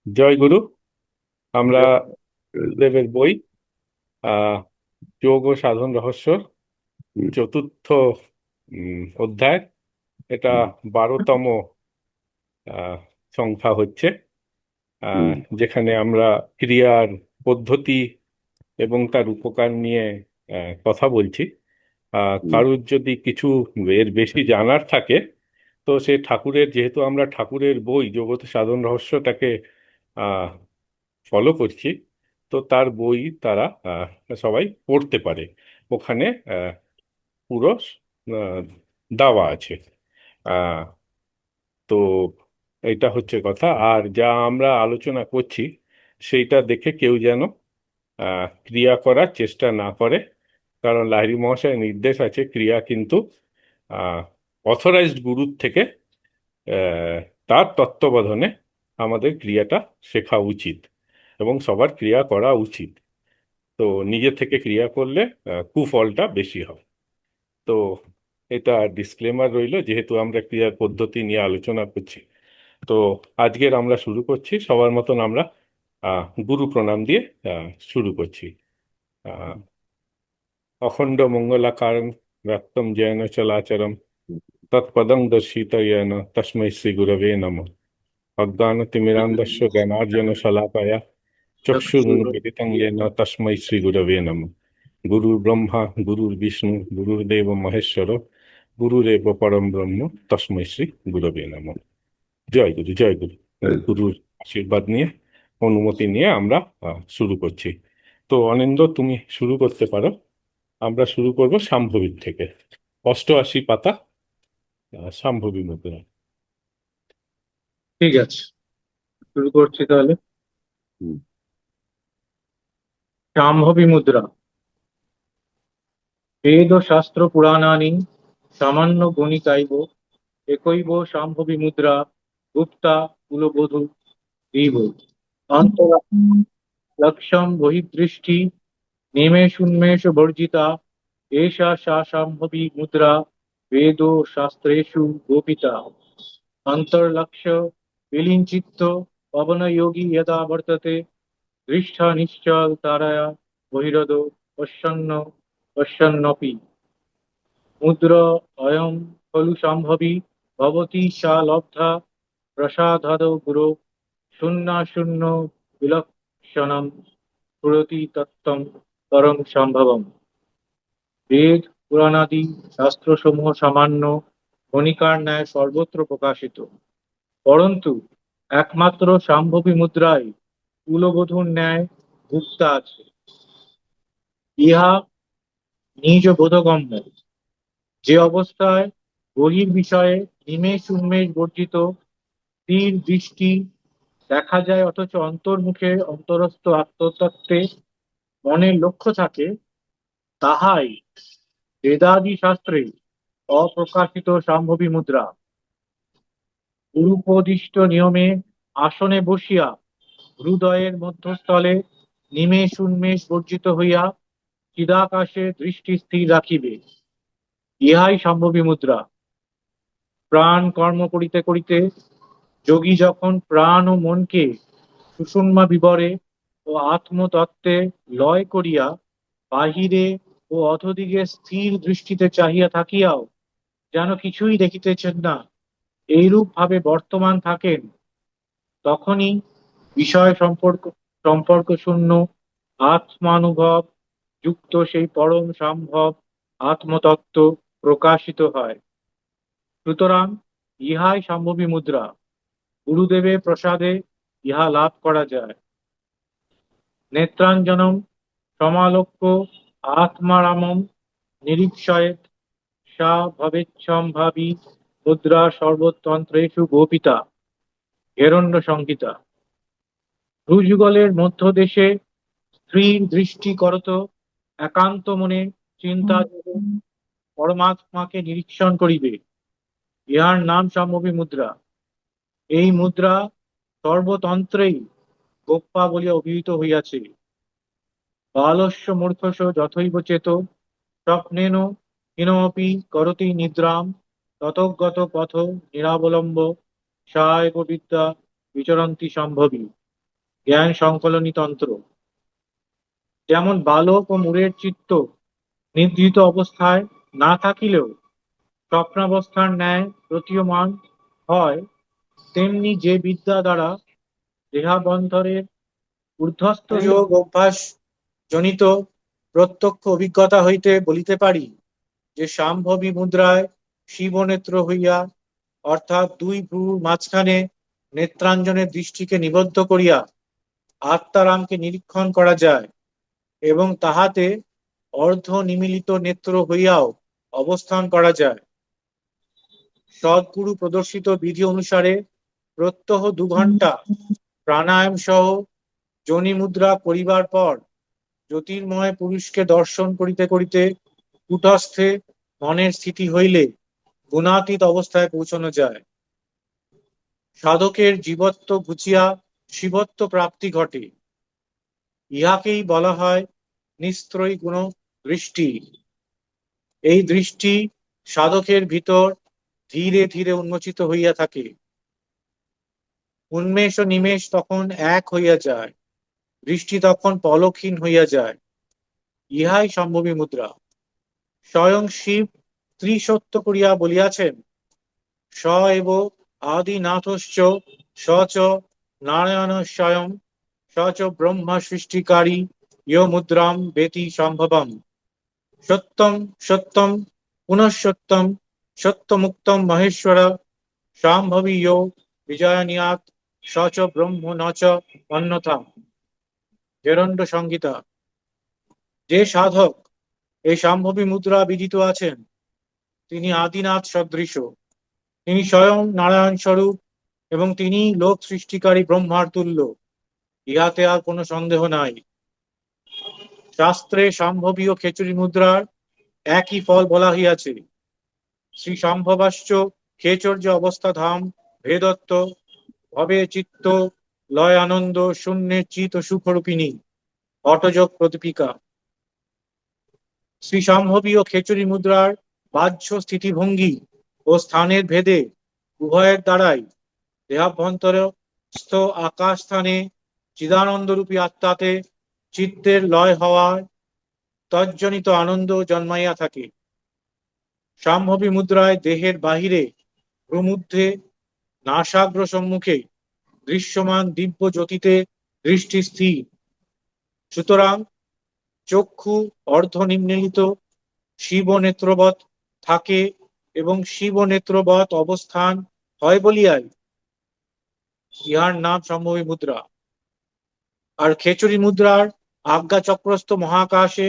জয় গুরু। আমরা গুরুদেবের বই আহ যোগ ও সাধন রহস্য চতুর্থ অধ্যায়, এটা 12তম আহ, সংখ্যা হচ্ছে, যেখানে আমরা ক্রিয়ার পদ্ধতি এবং তার উপকার নিয়ে কথা বলছি। কারুর যদি কিছু এর বেশি জানার থাকে, তো সে ঠাকুরের, যেহেতু আমরা ঠাকুরের বই জগৎ সাধন রহস্যটাকে ফলো করছি, তো তার বই তারা সবাই পড়তে পারে। ওখানে পুরো আহ, দেওয়া আছে। আহ, তো এটা হচ্ছে কথা। আর যা আমরা আলোচনা করছি সেইটা দেখে কেউ যেন ক্রিয়া করার চেষ্টা না করে, কারণ লাহিড়ী মহাশয়ের নির্দেশ আছে ক্রিয়া কিন্তু অথরাইজড গুরুর থেকে আহ, তার তত্ত্বাবধানে আমাদের ক্রিয়াটা শেখা উচিত এবং সবার ক্রিয়া করা উচিত। তো নিজে থেকে ক্রিয়া করলে কুফলটা বেশি হয়। তো এটা ডিসক্লেমার রইল, যেহেতু আমরা ক্রিয়ার পদ্ধতি নিয়ে আলোচনা করছি। তো আজকের আমরা শুরু করছি সবার মতন, আমরা গুরু প্রণাম দিয়ে শুরু করছি। আহ, অখণ্ড মঙ্গলাকারং ব্যক্তম জয়ন চলাচরম তৎপদং দর্শিত येन তস্मै শ্রী গুরবে নমঃ। অজ্ঞানতিমিরান্ধস্য জ্ঞানার্জන শলাকয়া চক্ষুरुन्मिलितं येन তস্मै শ্রী গুরবে নমঃ। গুরুর ব্রহ্মা গুরুর বিষ্ণু গুরুর্দেব মহেশ্বর গুরুরেব পরম ব্রহ্ম তস্मै শ্রী গুরবে নমঃ। জয় গুরু, জয় গুরু। গুরুর আশীর্বাদ নিয়ে, অনুমতি নিয়ে আমরা শুরু করছি। তো অনিন্দ, তুমি শুরু করতে পারো। আমরা শুরু করব শাম্ভবীর থেকে, 88 পাতা, শাম্ভবী মুদ্রা। ঠিক আছে, শুরু করছি তাহলে। শাম্ভবী মুদ্রা। বেদ শাস্ত্র পুরাণানি সামান্য গণিকাইব একৈব শাম্ভবী মুদ্রা গুপ্তা কুলবধূ দিব লক্ষ্যম বহির্দৃষ্টি নিমেষুন্মেষ বর্জিতা এষা সা শাম্ভবী মুদ্রা বেদ শাস্ত্রেষু গোপিতা অন্তর্লক্ষ্য বিলিঞ্চিত্ত পবনযোগী यदा वर्तते দৃষ্টা নিশ্চল তারায়া বহিরদ পশ্যন্ন পশ্যন্নপি মুদ্র অয়ং খলু সম্ভবী ভবতি সা লব্ধা প্রসাদাদ গুরু শূন্য শূন্য বিলক্ষণম স্ফুরতি তত্ত্বম পরম সম্ভবম। বেদ পুরাণাদি শাস্ত্রসমূহ সামান্য কণিকার ন্যায় সর্বত্র প্রকাশিত, পরন্তু একমাত্র সম্ভবী মুদ্রায় কুলবধূর ন্যায় গুপ্তা আছে। ইহা নিজ বোধগম্য, যে অবস্থায় বহির্বিষয়ে নিমেষ উন্মেষ বর্জিত স্থির দৃষ্টি দেখা যায়, অথচ অন্তর্মুখে অন্তরস্থ আত্মতত্ত্বে মনের লক্ষ্য থাকে, তাহাই বেদাদি শাস্ত্রে অপ্রকাশিত সম্ভবী মুদ্রা। গুরুপদিষ্ট নিয়মে আসনে বসিয়া হৃদয়ের মধ্যস্থলে নিমেষ উন্মেষ বর্জিত হইয়া চিদাকাশে দৃষ্টি স্থির রাখিবে, ইহাই সম্ভবী মুদ্রা। প্রাণ কর্ম করিতে করিতে যোগী যখন প্রাণ ও মনকে সুষুম্না বিবরে ও আত্মতত্ত্বে লয় করিয়া বাহিরে ও অধোদিগে স্থির দৃষ্টিতে চাহিয়া থাকিয়াও যেন কিছুই দেখিতেছেন না, এইরূপ ভাবে বর্তমান থাকেন, তখনই বিষয় সম্পর্ক সম্পর্ক শূন্য আত্মানুভব যুক্ত সেই পরম সম্ভব আত্মতত্ত্ব প্রকাশিত হয়। সুতরাং ইহাই সম্ভবী মুদ্রা। গুরুদেবের প্রসাদে ইহা লাভ করা যায়। নেত্রাঞ্জনম সমালোক্য আত্মারামম নিরীক্ষয়েৎ সা ভবেচ্ছম্ভাবী মুদ্রা সর্বতন্ত্রেষু গোপিতা। হিরণ্য সংহিতা। ভ্রুযুগলের মধ্যদেশে স্ত্রীর দৃষ্টি করত একান্ত মনে চিন্তা যোগে পরমাত্মাকে নিরীক্ষণ করিবে, ইহার নাম সম্ভবী মুদ্রা। এই মুদ্রা সর্বতন্ত্রেই গোপ্যা বলিয়া অভিহিত হইয়াছে। বালস্য মূর্খস যথৈব চেত স্বপ্নেন হীনমপি করতি নিদ্রাম ততগত পথ নিরাবলম্ব সা এব বিদ্যা বিচরন্তি সম্ভবী। জ্ঞান সংকলনী তন্ত্র। যেমন বালক ও মূঢ়ের চিত্ত নিদ্রিত অবস্থায় না থাকিলেও স্বপ্নাবস্থার ন্যায় প্রতীয়মান হয়, তেমনি যে বিদ্যা দ্বারা দেহাবন্ধনের ঊর্ধ্বস্থ যোগ অভ্যাস জনিত প্রত্যক্ষ অভিজ্ঞতা হইতে বলিতে পারি যে শাম্ভবী মুদ্রায় শিবনেত্র হইয়া, অর্থাৎ দুই ভ্রুর মাঝখানে নেত্রাঞ্জনের দৃষ্টিকে নিবদ্ধ করিয়া আত্মারামকে নিরীক্ষণ করা যায় এবং তাহাতে অর্ধ নিমীলিত নেত্র হইয়াও অবস্থান করা যায়। সদ্গুরু প্রদর্শিত বিধি অনুসারে প্রত্যহ 2 ঘণ্টা প্রাণায়াম সহ যোনি মুদ্রা করিবার পর জ্যোতির্ময় পুরুষকে দর্শন করিতে করিতে কূটস্থে মনের স্থিতি হইলে গুণাতীত অবস্থায় পৌঁছানো যায়। সাধকের জীবত্ব ঘুচিয়া শিবত্ব প্রাপ্তি ঘটে। ইহাকেই বলা হয় নিস্ত্রয়ী গুণ দৃষ্টি। এই দৃষ্টি সাধকের ভিতর ধীরে ধীরে উন্মোচিত হইয়া থাকে। উন্মেষ ও নিমেষ তখন এক হইয়া যায়, দৃষ্টি তখন পলকহীন হইয়া যায়। ইহাই সম্ভবী মুদ্রা। স্বয়ং শিব ত্রিসত্য করিয়া বলিয়াছেন, স এব আদিনাথশ্চ স চ নারায়ণ স্বয়ং স চ ব্রহ্মা সৃষ্টিকারী ইয় মুদ্রাম বেতি সম্ভবম। সত্যম সত্যম পুনঃসত্যম সত্যমুক্তম মহেশ্বর সম্ভবী ইয় বিজয়ানিয়াত স চ ব্রহ্ম ন চ অন্যথা। গেরণ্ড সংহিতা। যে সাধক এই সম্ভবী মুদ্রা বিদিত আছেন, তিনি আদিনাথ সদৃশ, তিনি স্বয়ং নারায়ণ স্বরূপ এবং তিনি লোক সৃষ্টিকারী ব্রহ্মার তুল্য। ইহাতে আর কোনো সন্দেহ নাই। শাস্ত্রে সম্ভবী ও খেচুরি মুদ্রার একই ফল বলা হইয়াছে। শ্রী সম্ভবাশ্চ খেচর্য অবস্থা ধাম ভেদত্ব ভবে চিত্ত লয় আনন্দ শূন্যে চিত সুখরূপিণী অটযোগ প্রদীপিকা। শ্রী সম্ভবী ও খেচুরি মুদ্রার বাহ্য স্থিতিভঙ্গি ও স্থানের ভেদে উভয়ের দ্বারাই দেহাভ্যন্তরস্থ আকাশ স্থানে চিদানন্দরূপী আত্মাতে চিত্তের লয় হওয়ার তজ্জনিত আনন্দ জন্মাইয়া থাকে। সম্ভবী মুদ্রায় দেহের বাহিরে ভ্রূমধ্যে নাসাগ্র সম্মুখে দৃশ্যমান দিব্য জ্যোতিতে দৃষ্টি স্থির। সুতরাং চক্ষু অর্ধ নিম্নেলিত শিব নেত্রবৎ থাকে এবং শিব নেত্রবৎ অবস্থান হয় বলিয়াই ইহার নাম সম্ভবী মুদ্রা। আর খেচুরি মুদ্রার আজ্ঞা চক্রস্থ মহাকাশে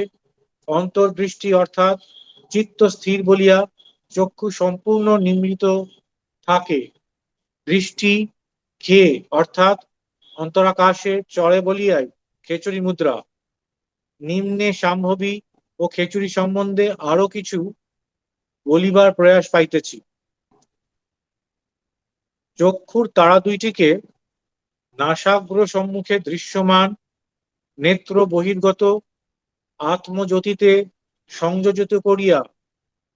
অন্তর্দৃষ্টি অর্থাৎ চিত্ত স্থির বলিয়া চক্ষু সম্পূর্ণ নির্মিত থাকে। দৃষ্টি খেয়ে অর্থাৎ অন্তরাকাশে চড়ে বলিয়াই খেচুরি মুদ্রা। নিম্নে সম্ভবী ও খেচুরি সম্বন্ধে আরো কিছু বলিবার প্রয়াস পাইতেছি। চক্ষুর তারা দুইটিকে নাসাগ্র সম্মুখে দৃশ্যমান নেত্র বহির্গত আত্মজ্যোতিতে সংযোজিত করিয়া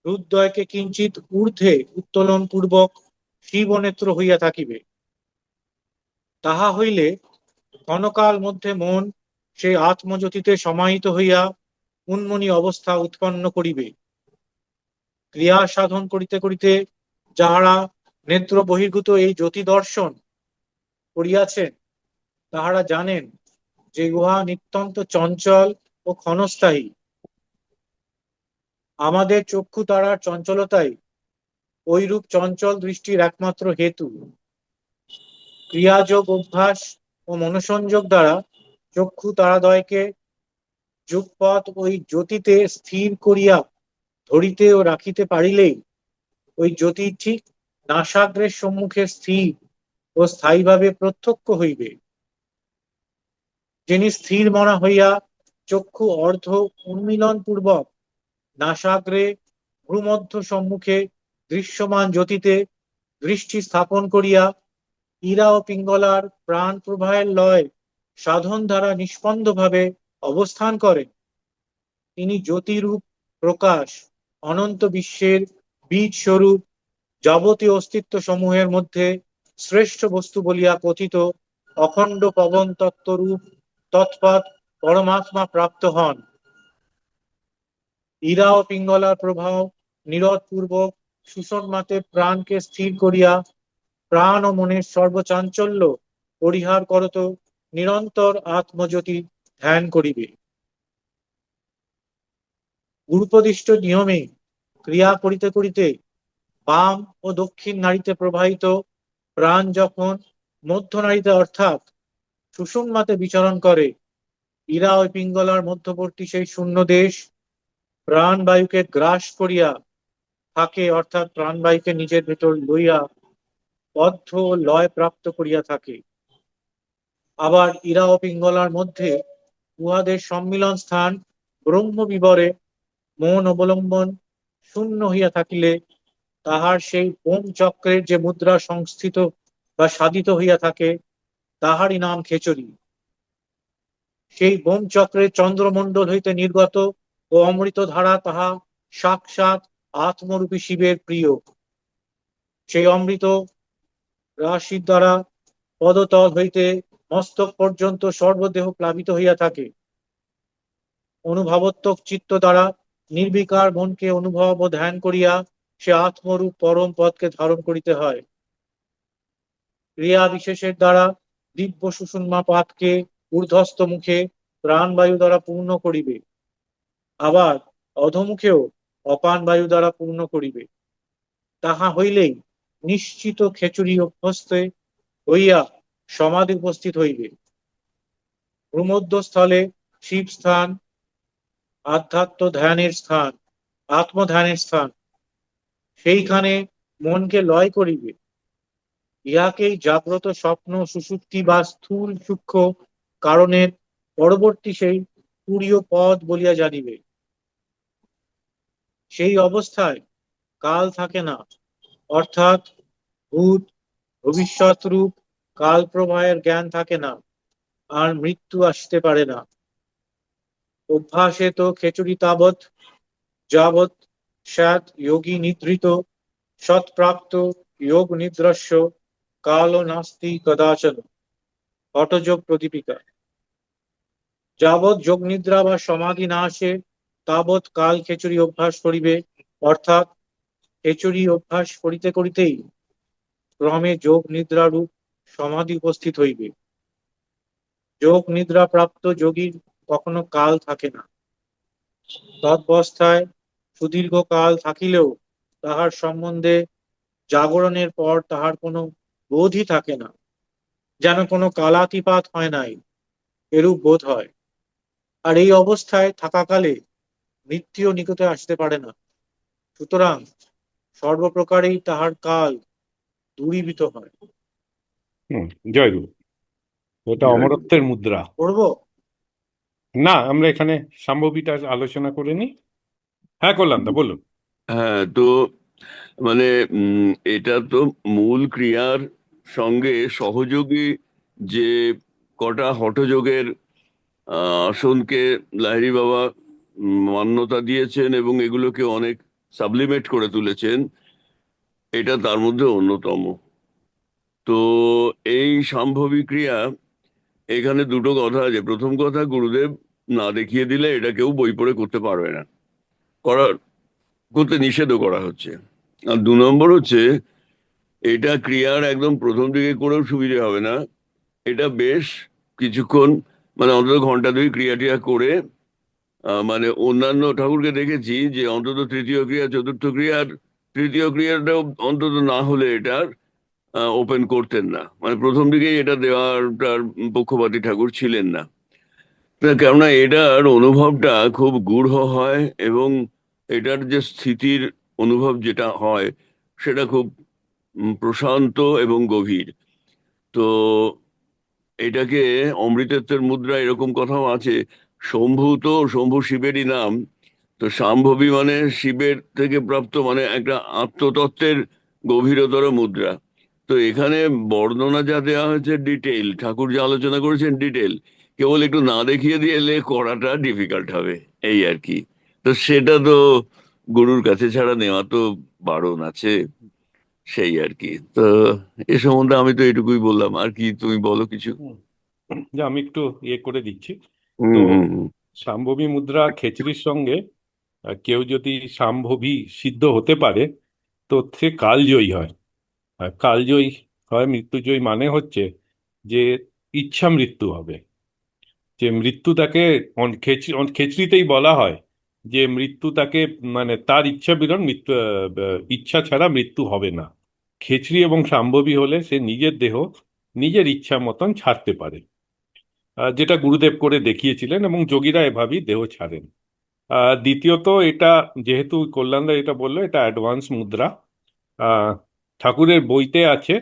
হৃদয়কে কিঞ্চিত ঊর্ধ্বে উত্তোলন পূর্বক শিবনেত্র হইয়া থাকিবে। তাহা হইলে ক্ষণকাল মধ্যে মন সেই আত্মজ্যোতিতে সমাহিত হইয়া উন্মনি অবস্থা উৎপন্ন করিবে। ক্রিয়া সাধন করিতে করিতে যাহারা নেত্র বহির্ভূত এই জ্যোতি দর্শন করিয়াছেন, তাহারা জানেন যে উহা নিত্যন্ত চঞ্চল ও ক্ষণস্থায়ী। আমাদের চক্ষু তারার চঞ্চলতাই ঐরূপ চঞ্চল দৃষ্টির একমাত্র হেতু। ক্রিয়াযোগ অভ্যাস ও মনোসংযোগ দ্বারা চক্ষু তারাদ্বয়কে যুগপৎ ওই জ্যোতিতে স্থির করিয়া ধরিতে ও রাখিতে পারিলেই ওই জ্যোতি ঠিক নাসাগ্রের সম্মুখে স্থির ও স্থায়ীভাবে প্রত্যক্ষ হইবে। যিনি স্থির মনা হইয়া চক্ষু অর্ধ উন্মীলন পূর্বক নাসাগ্রে ভ্রূমধ্য সম্মুখে দৃশ্যমান জ্যোতিতে দৃষ্টি স্থাপন করিয়া ইরা ও পিঙ্গলার প্রাণ প্রবাহের লয় সাধন দ্বারা নিষ্পন্দ ভাবে অবস্থান করেন, তিনি জ্যোতিরূপ প্রকাশ অনন্ত বিশ্বের বীজ স্বরূপ যাবতীয় অস্তিত্ব সমূহের মধ্যে শ্রেষ্ঠ বস্তু বলিয়া কথিত অখণ্ড পবন তত্ত্বরূপ তৎপদ পরমাত্মা প্রাপ্ত হন। ইরা ও পিঙ্গলার প্রভাব নিরোধ পূর্বক সুষমাতে প্রাণকে স্থির করিয়া প্রাণ ও মনের সর্বচাঞ্চল্য পরিহার করত নিরন্তর আত্মজ্যোতি ধ্যান করিবে। গুরুপদিষ্ট নিয়মে ক্রিয়া করিতে করিতে বাম ও দক্ষিণ নাড়িতে প্রবাহিত প্রাণ যখন মধ্য নাড়িতে অর্থাৎ সুষুম্নাতে বিচরণ করে, ইরা ও পিঙ্গলার মধ্যবর্তী সেই শূন্য দেশ প্রাণবায়ুকে গ্রাস করিয়া থাকে, অর্থাৎ প্রাণবায়ুকে নিজের ভেতর লইয়া বদ্ধ ও লয় প্রাপ্ত করিয়া থাকে। আবার ইরা ও পিঙ্গলার মধ্যে উহাদের সম্মিলন স্থান ব্রহ্ম বিবরে মন অবলম্বন শূন্য হইয়া থাকিলে তাহার সেই ওম চক্রের যে মুদ্রা সংস্থিত বা সাধিত হইয়া থাকে, তাহারই নাম খেচরি। সেই বোম চক্রের চন্দ্রমণ্ডল হইতে নির্গত ও অমৃত ধারা তাহা সাক্ষাৎ আত্মরূপী শিবের প্রিয়। সেই অমৃত রাশির দ্বারা পদতল হইতে মস্তক পর্যন্ত সর্বদেহ প্লাবিত হইয়া থাকে। অনুভবাত্মক চিত্ত দ্বারা নির্বিকার মনকে অনুভব ও ধ্যান করিয়া সে আত্মরূপ পরম পদকে ধারণ করিতে হয়। ক্রিয়া বিশেষের দ্বারা দিব্য সুষুম্না পাতকে ঊর্ধ্বস্থ মুখে প্রাণবায়ু দ্বারা পূর্ণ করিবে, আবার অধোমুখেও অপান বায়ু দ্বারা পূর্ণ করিবে। তাহা হইলেই নিশ্চিত খেচুরি অভ্যস্তে হইয়া সমাধি উপস্থিত হইবে। ভূমধ্যস্থলে শিব স্থান, আধ্যাত্ম ধ্যানের স্থান, আত্মধ্যানের স্থান। সেইখানে মনকে লয় করিবে। ইহাকেই জাগ্রত স্বপ্ন সুষুপ্তি বা স্থূল সূক্ষ্ম কারণের পরবর্তী সেই তুরীয় পদ বলিয়া জানিবে। সেই অবস্থায় কাল থাকে না, অর্থাৎ ভূত ভবিষ্যৎ রূপ কাল প্রবাহের জ্ঞান থাকে না, আর মৃত্যু আসতে পারে না। অভ্যাসে তো খেচুরি তাবৎ যাবৎ স্যাৎ যোগী নিদ্রিত সৎপ্রাপ্ত যোগ নিদ্রস্য কাল নাস্তি কদাচন। হঠযোগ প্রদীপিকা। যাবৎ যোগ নিদ্রা বা সমাধি না আসে তাবৎ কাল খেচুরি অভ্যাস করিবে, অর্থাৎ খেচুরি অভ্যাস করিতে করিতেই ক্রমে যোগ নিদ্রা রূপ সমাধি উপস্থিত হইবে। যোগ নিদ্রা প্রাপ্ত যোগীর কখনো কাল থাকে না। তদবস্থায় সুদীর্ঘ কাল থাকিলেও তাহার সম্বন্ধে জাগরণের পর তাহার কোনো বোধই থাকে না, যেন কোনো কালাতিপাত হয় নাই, এরূপ বোধ হয়। আর এই অবস্থায় থাকাকালে মৃত্যুও নিকটে আসতে পারে না। সুতরাং সর্বপ্রকারেই তাহার কাল দূরীভূত হয়। হুম। জয় গুরু। এটা জয় গুরু। অমরত্বের মুদ্রা। পড়ব? না, আমরা এখানে সম্ভবিত আলোচনা করে নি। হ্যাঁ, করলাম দা, বলুন। হ্যাঁ, তো মানে এটা তো মূল ক্রিয়ার সঙ্গে সহযোগী যে কটা হঠযোগের আসনকে লাহিড়ী বাবা মান্যতা দিয়েছেন এবং এগুলোকে অনেক সাবলিমেট করে তুলেছেন, এটা তার মধ্যে অন্যতম। তো এই সম্ভবী ক্রিয়া, এখানে দুটো কথা আছে। প্রথম কথা, গুরুদেব না দেখিয়ে দিলে এটা কেউ বই পড়ে করতে পারবে না, করার করতে নিষেধও করা হচ্ছে। আর দু নম্বর হচ্ছে, এটা ক্রিয়ার একদম প্রথম দিকে করেও সুবিধে হবে না। এটা বেশ কিছুক্ষণ, মানে অন্তত ঘন্টা দুই ক্রিয়া টিয়া করে, মানে অন্যান্য ঠাকুরকে দেখেছি যে অন্তত তৃতীয় ক্রিয়া চতুর্থ ক্রিয়ার তৃতীয় ক্রিয়াটাও অন্তত না হলে এটার ওপেন করতেন না। মানে প্রথম দিকেই এটা দেওয়ার পক্ষপাতী ঠাকুর ছিলেন না। কেননা এটার অনুভবটা খুব গূঢ় হয় এবং এটার যে স্থিতির অনুভব যেটা হয় সেটা খুব প্রশান্ত এবং গভীর। তো এটাকে অমৃতত্বের মুদ্রা এরকম কথাও আছে। শম্ভু তো শম্ভু শিবেরই নাম। তো শাম্ভবী মানে শিবের থেকে প্রাপ্ত, মানে একটা আত্মতত্ত্বের গভীরতর মুদ্রা। তো এখানে বর্ণনা যা দেওয়া হয়েছে ডিটেইল, ঠাকুর যা আলোচনা করেছেন ডিটেইল, কেবল একটু না দেখিয়ে দিয়ে করাটা ডিফিকাল্ট হবে, এই আর কি। তো সেটা তো গুরুর কাছে ছাড়া নেওয়া তো বারণ আছে। সেই আর কি। তো এ সম্বন্ধে আমি তো এটুকুই বললাম, আর কি তুমি বলো কিছু। হুম। যে আমি একটু ইয়ে করে দিচ্ছি। হুম তো হুম হুম। শাম্ভবী মুদ্রা খেচড়ির সঙ্গে কেউ যদি শাম্ভবী সিদ্ধ হতে পারে তো সে কালজয়ী হয়। আর কালজয়ী হয়, মৃত্যুজয়ী মানে হচ্ছে যে ইচ্ছা মৃত্যু হবে। যে মৃত্যু তাকে খেচড়িতেই বলা হয় যে মৃত্যু তাকে, মানে তার ইচ্ছা বিরণ মৃত্যু, ইচ্ছা ছাড়া মৃত্যু হবে না। খেচড়ি এবং শাম্ভবী হলে সে নিজের দেহ নিজের ইচ্ছা মতন ছাড়তে পারে, যেটা গুরুদেব করে দেখিয়েছিলেন এবং যোগীরা এভাবেই দেহ ছাড়েন। দ্বিতীয়ত, এটা যেহেতু কল্যাণদা এটা বললো, এটা অ্যাডভান্স মুদ্রা। আহ, ঠাকুরের বইতে আছে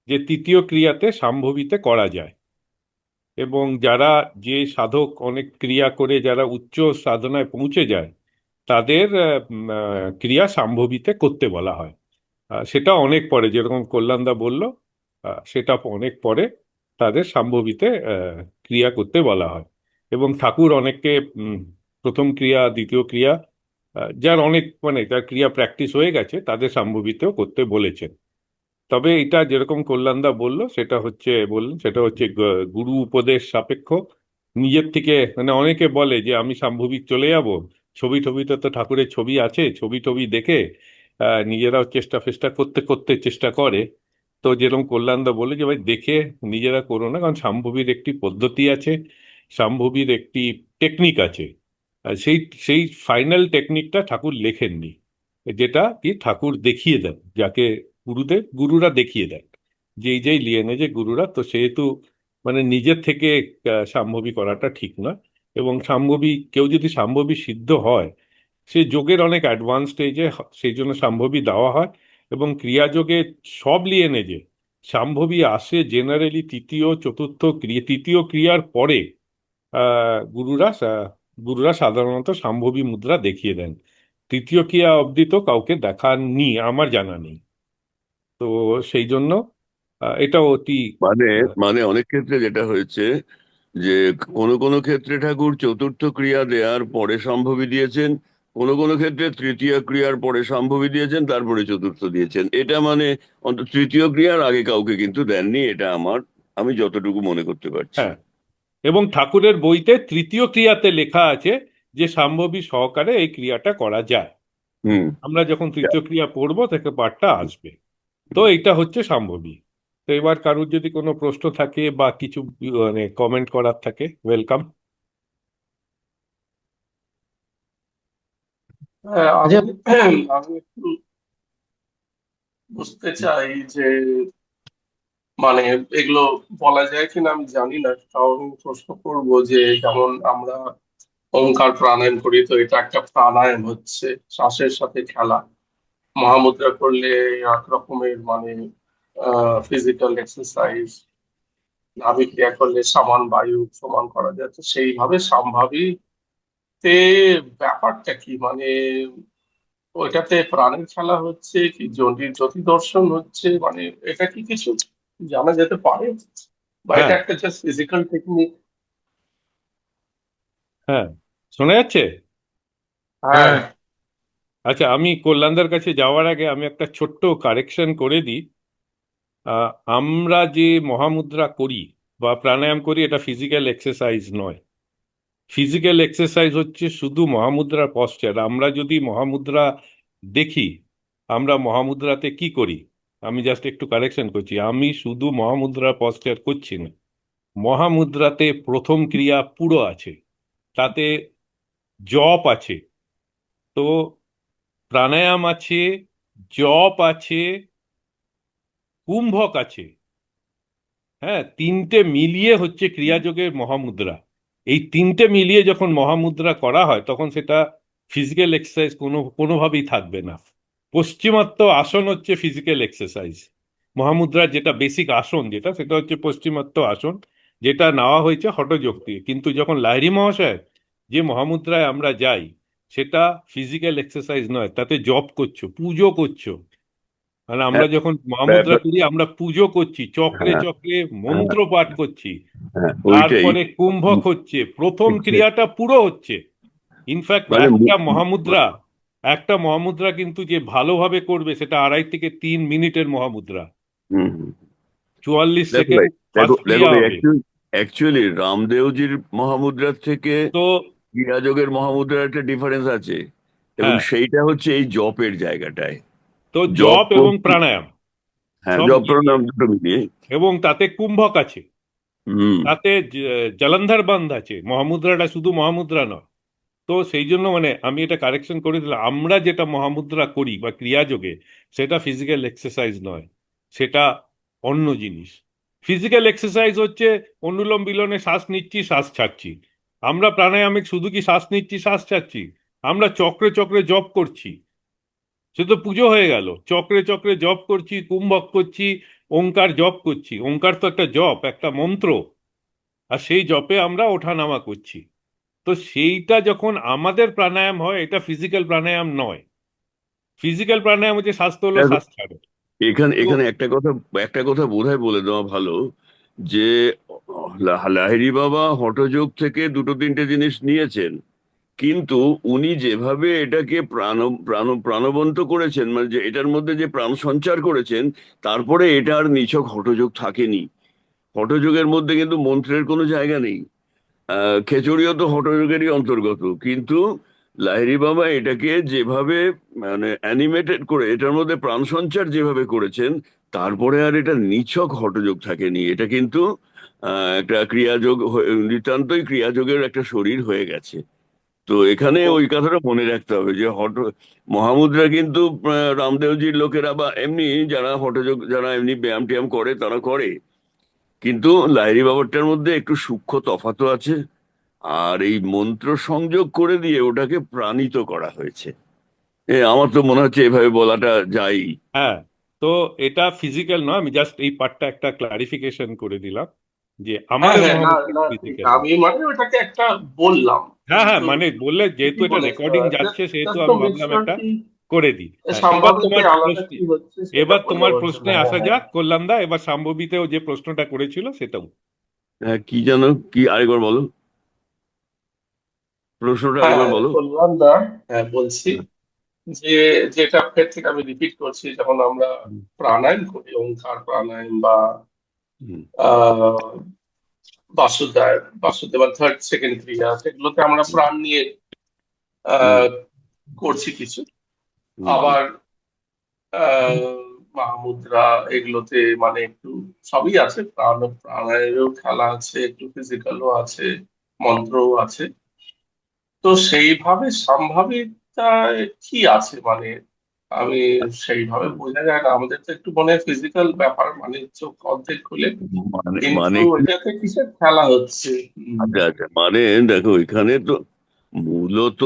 যে তৃতীয় ক্রিয়াতে শাম্ভবীতে করা যায়, এবং যারা, যে সাধক অনেক ক্রিয়া করে যারা উচ্চ সাধনায় পৌঁছে যায় তাদের ক্রিয়া শাম্ভবীতে করতে বলা হয়। সেটা অনেক পরে, যেরকম কল্যাণদা বলল, সেটা অনেক পরে তাদের শাম্ভবীতে ক্রিয়া করতে বলা হয়। এবং ঠাকুর অনেককে প্রথম ক্রিয়া দ্বিতীয় ক্রিয়া, যার অনেক, মানে যার ক্রিয়া প্র্যাকটিস হয়ে গেছে তাদের শাম্ভবীতেও করতে বলেছেন। তবে এটা যেরকম কল্যাণদা বললো, সেটা হচ্ছে, বললেন সেটা হচ্ছে গুরু উপদেশ সাপেক্ষ। নিজের থেকে, মানে অনেকে বলে যে আমি শাম্ভবিক চলে যাব, ছবি টবিতে তো ঠাকুরের ছবি আছে, ছবি টবি দেখে নিজেরাও চেষ্টা ফেষ্টা করতে করতে চেষ্টা করে। তো যেরকম কল্যাণদা বলে যে ভাই দেখে নিজেরা করো না, কারণ শাম্ভবীর একটি পদ্ধতি আছে, শাম্ভবীর একটি টেকনিক আছে। সেই সেই ফাইনাল টেকনিকটা ঠাকুর লেখেননি, যেটা কি ঠাকুর দেখিয়ে দেন, যাকে গুরুরা দেখিয়ে দেন, যে এই যেই লিয়ে যে গুরুরা, তো সেহেতু মানে নিজের থেকে সাম্ভবী করাটা ঠিক না। এবং সাম্ভবী, কেউ যদি সাম্ভবী সিদ্ধ হয় সে যোগের অনেক অ্যাডভান্স স্টেজে, সেই জন্য সাম্ভবী দেওয়া হয়। এবং ক্রিয়াযোগে সব লিয়ে যে সাম্ভবী আসে জেনারেলি তৃতীয় ক্রিয়ার পরে। গুরুরা সাধারণত সাম্ভবী মুদ্রা দেখিয়ে দেন। তৃতীয় ক্রিয়া অবধি তো কাউকে দেখাননি, আমার জানা নেই। তো সেই জন্য এটা অতি মানে আহ, মানে অনেক ক্ষেত্রে যেটা হয়েছে যে কোনো কোনো ক্ষেত্রে ঠাকুর চতুর্থ ক্রিয়া দেওয়ার পরে সম্ভবী দিয়েছেন, কোনো কোনো ক্ষেত্রে তৃতীয় ক্রিয়ার পরে সম্ভবী দিয়েছেন, তারপরে চতুর্থ দিয়েছেন। এটা মানে অন্তত তৃতীয় ক্রিয়ার আগে কাউকে কিন্তু দেননি, এটা আমি যতটুকু মনে করতে পারছি। হ্যাঁ, এবং ঠাকুরের বইতে তৃতীয় ক্রিয়াতে লেখা আছে যে সাম্ভবী সহকারে এই ক্রিয়াটা করা যায়। হুম। আমরা যখন তৃতীয় ক্রিয়া পড়বো থেকে পাঠটা আসবে। তো এটা হচ্ছে সাম্ভবী। তো এবার কারুর যদি কোনো প্রশ্ন থাকে বা কিছু মানে কমেন্ট করার থাকে, ওয়েলকাম। হ্যাঁ, আচ্ছা। আমি একটু বুঝতে চাই যে মানে এগুলো বলা যায় কিনা আমি জানি না, তাও আমি প্রশ্ন করবো যে যেমন আমরা ওমকার প্রাণায়াম করি, তো এটা একটা প্রাণায়াম হচ্ছে, শ্বাসের সাথে খেলা। মহামুদ্রা করলে এক রকমের মানে ফিজিক্যাল এক্সারসাইজ, নাভি ক্রিয়া করলে সমান বায়ু সমান করা যাচ্ছে, সেইভাবে সম্ভাবিতে ব্যাপারটা কি মানে ওইটাতে প্রাণের খেলা হচ্ছে কি জ্যোতি দর্শন হচ্ছে, মানে এটা কি কিছু জানা যেতে পারে, বা এটা হ্যাঁ, একটা জাস্ট ফিজিক্যাল টেকনিক? হ্যাঁ, শোনা যাচ্ছে। হ্যাঁ। হ্যাঁ। আচ্ছা, আমি কল্যাণদার কাছে যাওয়ার আগে আমি একটা ছোট্ট কারেকশন করে দিই। আহ, আমরা যে মহামুদ্রা করি বা প্রাণায়াম করি, এটা ফিজিক্যাল এক্সারসাইজ নয়। ফিজিক্যাল এক্সারসাইজ হচ্ছে শুধু মহামুদ্রার পশ্চার। আমরা যদি মহামুদ্রা দেখি, আমরা মহামুদ্রাতে কি করি, আমি জাস্ট একটু কারেকশন করছি, আমি শুধু মহামুদ্রার পশ্চার করছি না। মহামুদ্রাতে প্রথম ক্রিয়া পুরো আছে, তাতে জপ আছে, তো প্রাণায়াম আছে, জপ আছে, কুম্ভক আছে। হ্যাঁ, তিনটে মিলিয়ে হচ্ছে ক্রিয়াযোগের মহামুদ্রা। এই তিনটে মিলিয়ে যখন মহামুদ্রা করা হয় তখন সেটা ফিজিক্যাল এক্সারসাইজ কোনোভাবেই থাকবে না। পশ্চিমাত্য আসন হচ্ছে ফিজিক্যাল এক্সারসাইজ। মহামুদ্রার যেটা বেসিক আসন, যেটা সেটা হচ্ছে পশ্চিমাত্য আসন, যেটা নেওয়া হয়েছে হঠযোগ থেকে। কিন্তু যখন লাহিড়ী মহাশয় যে মহামুদ্রায় আমরা যাই, সেটা ফিজিক্যাল এক্সারসাইজ নয়, তাতে জপ করছো, পুজো করছো। মানে আমরা হ্যাঁ, যখন মহামুদ্রা ব্যাপার- করি আমরা পুজো করছি, চক্রে হ্যাঁ চক্রে হ্যাঁ মন্ত্র পাঠ করছি। হ্যাঁ, ওইটাই। তারপরে কুম্ভক হচ্ছে, প্রথম ক্রিয়াটা পুরো হচ্ছে। ইনফ্যাক্ট মানে একটা মহামুদ্রা, একটা মহামুদ্রা কিন্তু যে ভালোভাবে করবে সেটা 2.5 থেকে 3 মিনিটের মহামুদ্রা। হুম হুম। 44 সেকেন্ড ভাই, দেখো ফার্স্ট দেখো ক্রিয়া ভাই, হবে। অ্যাকচুয়ালি রামদেওজির মহামুদ্রার থেকে তো ক্রিয়াযোগের মহামুদ্রার একটা ডিফারেন্স আছে, এবং হ্যাঁ, সেইটা হচ্ছে এই জপের জায়গাটায়। তো জপ জপ এবং করছি, প্রাণায়াম হ্যাঁ, সব জপ মিলিয়ে, প্রাণায়াম দুটো মিলিয়ে। এবং তাতে কুম্ভক আছে, হুম। তাতে জলন্ধর বান্ধ আছে, মহামুদ্রাটা শুধু মহামুদ্রা নয়। তো সেই জন্য মানে আমি এটা কারেকশন করে দিলাম, আমরা যেটা মহামুদ্রা করি বা ক্রিয়াযোগে সেটা ফিজিক্যাল এক্সারসাইজ নয়, সেটা অন্য জিনিস। ফিজিক্যাল এক্সারসাইজ হচ্ছে অনুলোম বিলোমে শ্বাস নিচ্ছি শ্বাস ছাড়ছি। আমরা প্রাণায়ামে শুধু কি শ্বাস নিচ্ছি শ্বাস ছাড়ছি? আমরা চক্রে চক্রে জপ করছি, সে তো পুজো হয়ে গেল। চক্রে চক্রে জপ করছি, কুম্ভক করছি, ওঙ্কার জপ করছি। ওঙ্কার তো একটা জপ, একটা মন্ত্র, আর সেই জপে আমরা ওঠানামা করছি। তো সেইটা যখন আমাদের প্রাণায়াম হয়, এটা ফিজিক্যাল প্রাণায়াম নয়। ফিজিক্যাল প্রাণায়াম হচ্ছে শ্বাস তোলো দেখো, শ্বাস ছাড়ো। এখানে তো এখানে একটা কথা বোধহয় বলে দেওয়া ভালো, যে লাহিড়ী বাবা হঠযোগ থেকে দুটো তিনটে জিনিস নিয়েছেন, কিন্তু উনি যেভাবে এটাকে প্রাণবন্ত করেছেন, মানে যে এটার মধ্যে যে প্রাণ সঞ্চার করেছেন, তারপরে এটা আর নিছক হঠযোগ থাকেনি। হঠযোগের মধ্যে কিন্তু মন্ত্রের কোনো জায়গা নেই। খেচড়িও তো হঠযোগেরই অন্তর্গত, কিন্তু লাহিড়ী বাবা এটাকে যেভাবে মানে অ্যানিমেটেড করে এটার মধ্যে প্রাণ সঞ্চার যেভাবে করেছেন, তারপরে আর এটা নিছক হঠযোগ থাকেনি। এটা কিন্তু একটা ক্রিয়াযোগ নিতান্তই ক্রিয়াযোগের একটা শরীর হয়ে গেছে। তো এখানে ওই কথাটা মনে রাখতে হবে যে মহামুদ্রা কিন্তু রামদেবজির লোকেরা বা এমনি যারা হঠযোগ, যারা এমনি ব্যায়াম ট্যায়াম করে তারা করে, কিন্তু লাহিড়ী বাবারটার মধ্যে একটু সূক্ষ্ম তফাৎও আছে। আর এই মন্ত্র সংযোগ করে দিয়ে ওটাকে প্রাণিত করা হয়েছে। আমার তো মনে হচ্ছে এভাবে বলাটা যায়। হ্যাঁ, তো এটা ফিজিক্যাল নয়, আমি জাস্ট এই পার্টটা একটা ক্লারিফিকেশন করে দিলাম যে হ্যাঁ আমাদের হ্যাঁ, না মহামুদ্রা না, ঠিক, ফিজিক্যাল আমি নয়। মানে ওটাকে একটা বললাম, হ্যাঁ হ্যাঁ, কিন্তু মানে বললে যেহেতু ঠিকই এটা বলেছো। রেকর্ডিং যাচ্ছে জাস্ট সেহেতু জাস্ট তো আমি মেক ভাবলাম শিওর একটা কি করে দিই। হ্যাঁ, এবার সম্ভাবিত তোমার আলাদা প্রশ্ন, কি হচ্ছে সেটা এবার বলে তোমার দেওয়ার জন্য। প্রশ্নে হ্যাঁ আসা হ্যাঁ যাক কল্যাণদা। এবার শাম্ভবীতেও যে প্রশ্নটা করেছিল সেটাও। হ্যাঁ, কি জানো, কি আরেকবার বলো, প্রশ্নটা হ্যাঁ, আরেকবার বলো। কল্যাণ দা, হ্যাঁ বলছি হ্যাঁ, যে, যেটা ফের থেকে আমি রিপিট করছি, যখন আমরা হুম, প্রাণায়াম করি, ওঙ্কার প্রাণায়াম বা হুম, আহ বাসুদেব থার্ড সেকেন্ড ক্রিয়া, সেগুলোতে আমরা হুম, প্রাণ নিয়ে হুম, আহ করছি কিছু। হুম, হুম। আবার আহ মহামুদ্রা, এগুলোতে মানে একটু সবই আছে, প্রাণায়ামেরও খেলা আছে, একটু ফিজিক্যালও আছে, মন্ত্রও আছে। তো সেইভাবে সম্ভাবিতটা কি আছে মানে, আমি সেইভাবে বোঝা যায় না। আমাদের তো একটু মনে হয় ফিজিক্যাল ব্যাপার, মানে চোখ অর্ধেক খুলে, মানে কিন্তু মানে কি, এটাতে কিসের খেলা হচ্ছে? আচ্ছা আচ্ছা, মানে দেখো এখানে তো মূলত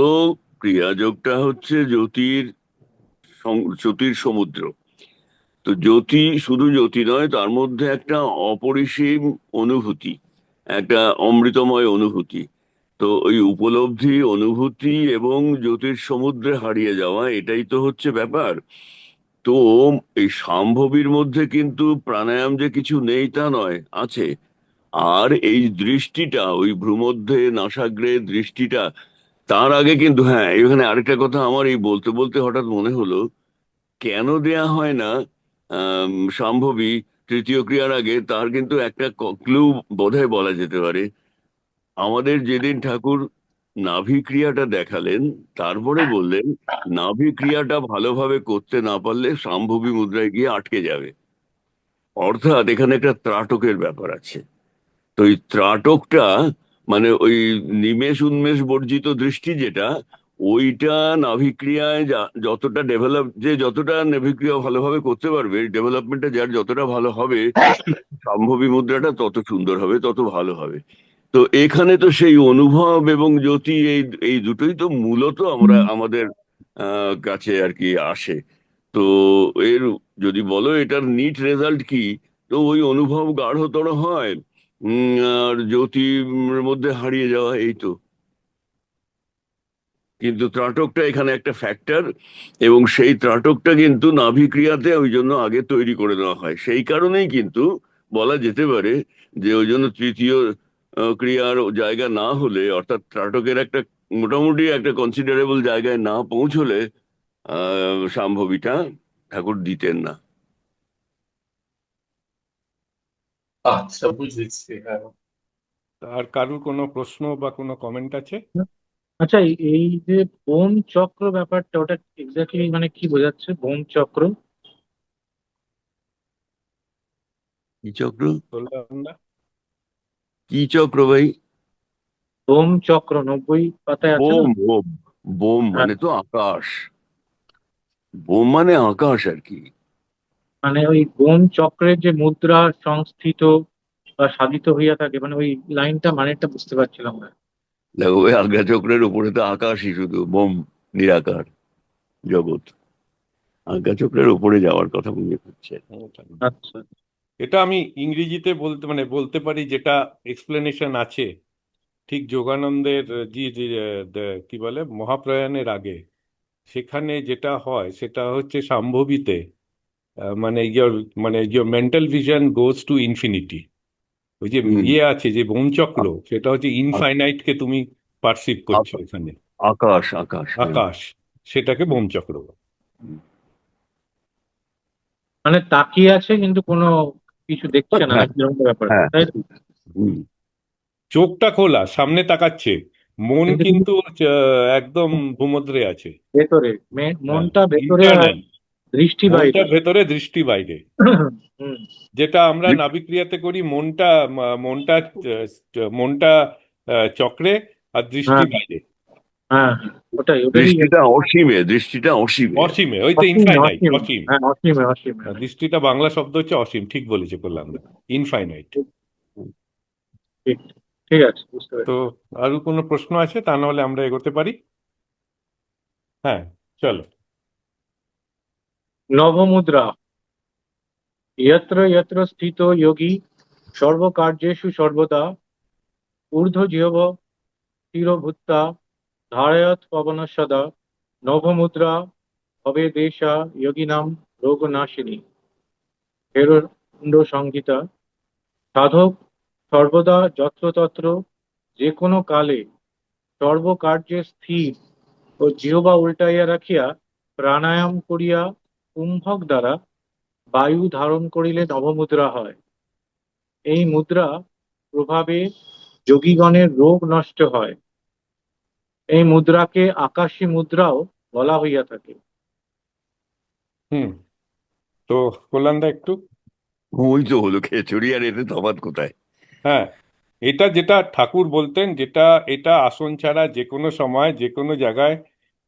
ক্রিয়াযোগটা হচ্ছে জ্যোতির সমুদ্র। তো জ্যোতি শুধু জ্যোতি নয়, তার মধ্যে একটা অপরিসীম অনুভূতি, একটা অমৃতময় অনুভূতি। তো ওই উপলব্ধি, অনুভূতি এবং জ্যোতির সমুদ্রে হারিয়ে যাওয়া, এটাই তো হচ্ছে ব্যাপার। তো এই শাম্ভবীর মধ্যে কিন্তু প্রাণায়াম যে কিছু নেই তা নয়, আছে। আর এই দৃষ্টিটা, ওই ভ্রূমধ্যে নাসাগ্রে দৃষ্টিটা, তার আগে কিন্তু, হ্যাঁ, এখানে আরেকটা কথা আমার এই বলতে বলতে হঠাৎ মনে হলো, কেন দেয়া হয় না শাম্ভবী তৃতীয় ক্রিয়ার আগে, তার কিন্তু একটা ক্লু বোধহয় বলা যেতে পারে। আমাদের যেদিন ঠাকুর নাভি ক্রিয়াটা দেখালেন, তারপরে বললেন নাভি ক্রিয়াটা ভালোভাবে করতে না পারলে শাম্ভবী মুদ্রায় গিয়ে আটকে যাবে। অর্থাৎ এখানে একটা ত্রাটকের ব্যাপার আছে। তো এই ত্রাটকটা, মানে ওই নিমেষ উন্মেষ বর্জিত দৃষ্টি যেটা, ওইটা নাভিক্রিয়ায় যতটা ডেভেলপ, যে যতটা নাভিক্রিয়া ভালোভাবে করতে পারবে, ডেভেলপমেন্টটা যার যতটা ভালো হবে, সম্ভবী মুদ্রাটা তত সুন্দর হবে, তত ভালো হবে। তো এখানে তো সেই অনুভব এবং জ্যোতি, এই এই দুটোই তো মূলত আমরা আমাদের কাছে আর কি আসে। তো এর, যদি বলো এটার নিট রেজাল্ট কি, তো ওই অনুভব গাঢ়তর হয়, আর জ্যোতির মধ্যে হারিয়ে যাওয়া, এই তো। কিন্তু ত্রাটকটা এখানে একটা ফ্যাক্টর, এবং সেই ত্রাটকটা কিন্তু নাভিক্রিয়াতে ওই জন্য আগে তৈরি করে নেওয়া হয়। সেই কারণেই কিন্তু বলা যেতে পারে যে ওই জন্য তৃতীয় ক্রিয়ার জায়গা না হলে, অর্থাৎ ত্রাটকের একটা মোটামুটি একটা কনসিডারেবল জায়গায় না পৌঁছলে, শাম্ভবীটা ঠাকুর দিতেন না। আচ্ছা, বুঝেছি। হ্যাঁ, আর কারুর কোনো প্রশ্ন বা কোনো কমেন্ট আছে? আচ্ছা, এই যে বোম চক্র ব্যাপারটা, ওটা এক্স্যাক্টলি মানে কি বোঝাচ্ছে বোম চক্র? কি চক্র? বললাম না? কি চক্র ভাই? বোম চক্র 90 পাতায় আছে না? Bomb bomb. বোম হ্যাঁ, মানে তো আকাশ। বোম মানে আকাশ আর কি। মানে ওই বোম চক্রের যে মুদ্রা সংস্থিত বা সাধিত হইয়া থাকে, মানে ওই লাইনটা মানেটা বুঝতে পারছিলাম না। দেখো, ওই আজ্ঞা চক্রের উপরে তো আকাশই শুধু, বোম নিরাকার জগৎ। আজ্ঞা চক্রের উপরে যাওয়ার কথা মনে হচ্ছে। আচ্ছা। এটা আমি ইংরেজিতে বলতে মানে বলতে পারি, যেটা এক্সপ্লেনেশন আছে ঠিক যোগানন্দের কি বলে মহাপ্রয়াণের আগে। সেখানে যেটা হয় সেটা হচ্ছে সম্ভবিতে মানে your mental vision goes to infinity. ওই যে হুম। ইয়ে আছে যে বনচক্র, আ- সেটা হচ্ছে আ- ইনফাইনাইট কে তুমি পারসিভ করছো আ- এখানে। আকাশ আকাশ, হ্যাঁ। আকাশ, সেটাকে বোমচক্র বলে। হুম। মানে তাকিয়ে আছে কিন্তু কোনো কিছু দেখছে না, হ্যাঁ, নাকি এরকম ব্যাপারটা, হ্যাঁ, তাই তো? হুম। চোখটা খোলা, সামনে তাকাচ্ছে, মন কিন্তু কিন্তু কিন্তু একদম ভূমধ্যরে আছে। ভেতরে হ্যাঁ, মনটা ভেতরে আর ইন্টারনাল। দৃষ্টি বাইরে। মনটার ভেতরে, দৃষ্টি বাইরে। হুম। যেটা আমরা নাভিক্রিয়াতে করি, মনটা মনটা মনটা চক্রে আর দৃষ্টি হ্যাঁ, বাইরে। হ্যাঁ, হ্যাঁ, ওটারই দৃষ্টিটা অসীমে, দৃষ্টিটা অসীমে। অসীমে, ওই তো অসীমে, ইনফাইনাইট, অসীমে, অসীম। হ্যাঁ, অসীমে, অসীমে। দৃষ্টিটা বাংলা শব্দ হচ্ছে অসীম, ঠিক বলেছে কল্যাণ দা, ইনফাইনাইট। ঠিক, ঠিক আছে, বুঝতে তো পেরেছি। আরো কোনো প্রশ্ন আছে? তা নাহলে আমরা এগোতে পারি। হ্যাঁ, চলো। নবমুদ্রা। यत्र यत्र स्थितो योगी सर्वकार्येषु सर्वदा ऊर्ध्वजिह्व स्थिरो धारयत पवन सदा। नवमुद्रा भवेदेशा योगिनां रोगनाशिनी। হেরণ্ড সংহিতা। সাধক সর্বদা যত্রতত্র যে কোনো কালে সর্বকার্যে স্থির ও জিহ্বা উল্টাইয়া রাখিয়া প্রাণায়াম করিয়া কুম্ভক দ্বারা বায়ু ধারণ করিলে নবমুদ্রা হয়। এই মুদ্রা প্রভাবে যোগীগণের রোগ নষ্ট হয়। এই মুদ্রাকে আকাশী মুদ্রাও বলা হইয়া থাকে। হুম। তো কল্যাণ দা একটু। ওই তো হলো খেচুড়ি, আর এতে তফাৎ কোথায়? হ্যাঁ, এটা যেটা ঠাকুর বলতেন, যেটা এটা আসন ছাড়া যে কোনো সময় যে কোনো জায়গায়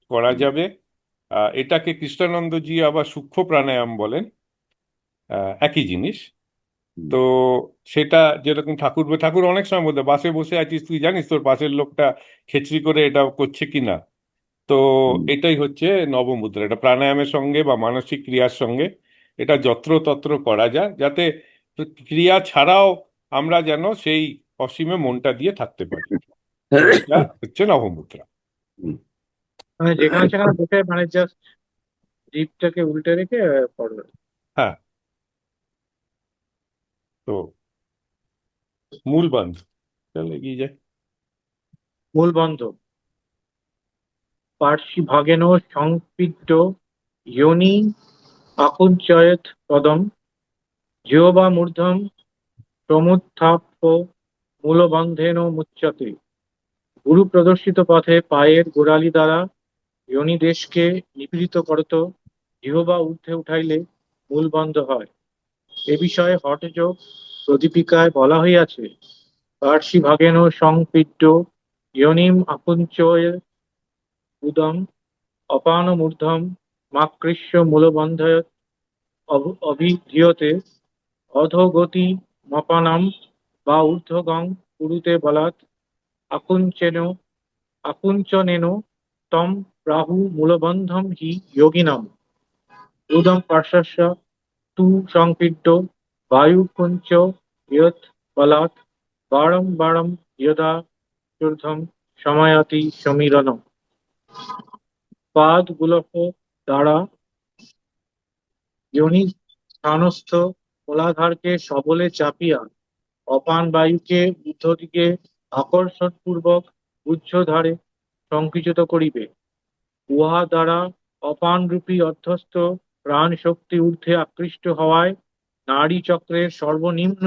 করা হুম, যাবে। এটাকে কৃষ্ণানন্দজি আবার সূক্ষ্ম প্রাণায়াম বলেন, একই জিনিস। হুম, তো সেটা যেরকম ঠাকুর ঠাকুর অনেক সময় বলতে, বাসে বসে আছিস, তুই জানিস তোর পাশের লোকটা খেচড়ি করে এটা করছে কিনা। তো হুম, এটাই হচ্ছে নবমুদ্রা, এটা প্রাণায়ামের সঙ্গে বা মানসিক ক্রিয়ার সঙ্গে এটা যত্রতত্র করা যায়, যাতে ক্রিয়া ছাড়াও আমরা যেন সেই অসীমে মনটা দিয়ে থাকতে পারি। তো এটা হচ্ছে নবমুদ্রা। হুম। মানে যেখানে সেখানে বসে মানে জাস্ট জিভটাকে উল্টে রেখে পড়বে। হ্যাঁ। তো মূল বান্ধ, চলে এগিয়ে যায়। মূল বন্ধ। পার্শ্বি ভাগেন সংপিড্য যোনি আকুঞ্চয়েত পদম জিহ্বা মূর্ধম প্রমুত্থাপ্য মূলবন্ধেন মুচ্যতে। গুরু প্রদর্শিত পথে পায়ের গোড়ালি দ্বারা যোনি দেশকে নিপীড়িত করত, জিহ্বা ঊর্ধ্বে উঠাইলে মূল বন্ধ হয়। এ বিষয়ে হঠযোগ প্রদীপিকায় বলা হইয়াছে, পার্শ্বি ভাগেন সংপিড্য যোনিম আকুঞ্চয়ের উদম অপানমূর্ধম মাকৃষ্য মূলবন্ধয় অভিধীয়তে অধোগতি মপানাম বা ঊর্ধ্বগং কুরুতে বলাৎ আকুঞ্চেন আকুঞ্চনেন তম প্রাহু মূলবন্ধম হি যোগিনাম। উদম পার্শ্বস্য তু সংপীড্য বায়ুকুঞ্চ ইয়ৎ বলাৎ বারং বারং যদা ঊর্ধ্বম সমায়াতি সমীরণম। পাদগুলোহ দ্বারা যোনি স্থানস্থ মূলাধারকে সবলে চাপিয়া অপান বায়ুকে ঊর্ধ্বদিকে আকর্ষণপূর্বক উচ্চধারে সংকুচিত করিবে। উহা দ্বারা অপানরূপী অধ্যস্ত প্রাণ শক্তি ঊর্ধ্বে আকৃষ্ট হওয়ায় নাড়ী চক্রের সর্বনিম্ন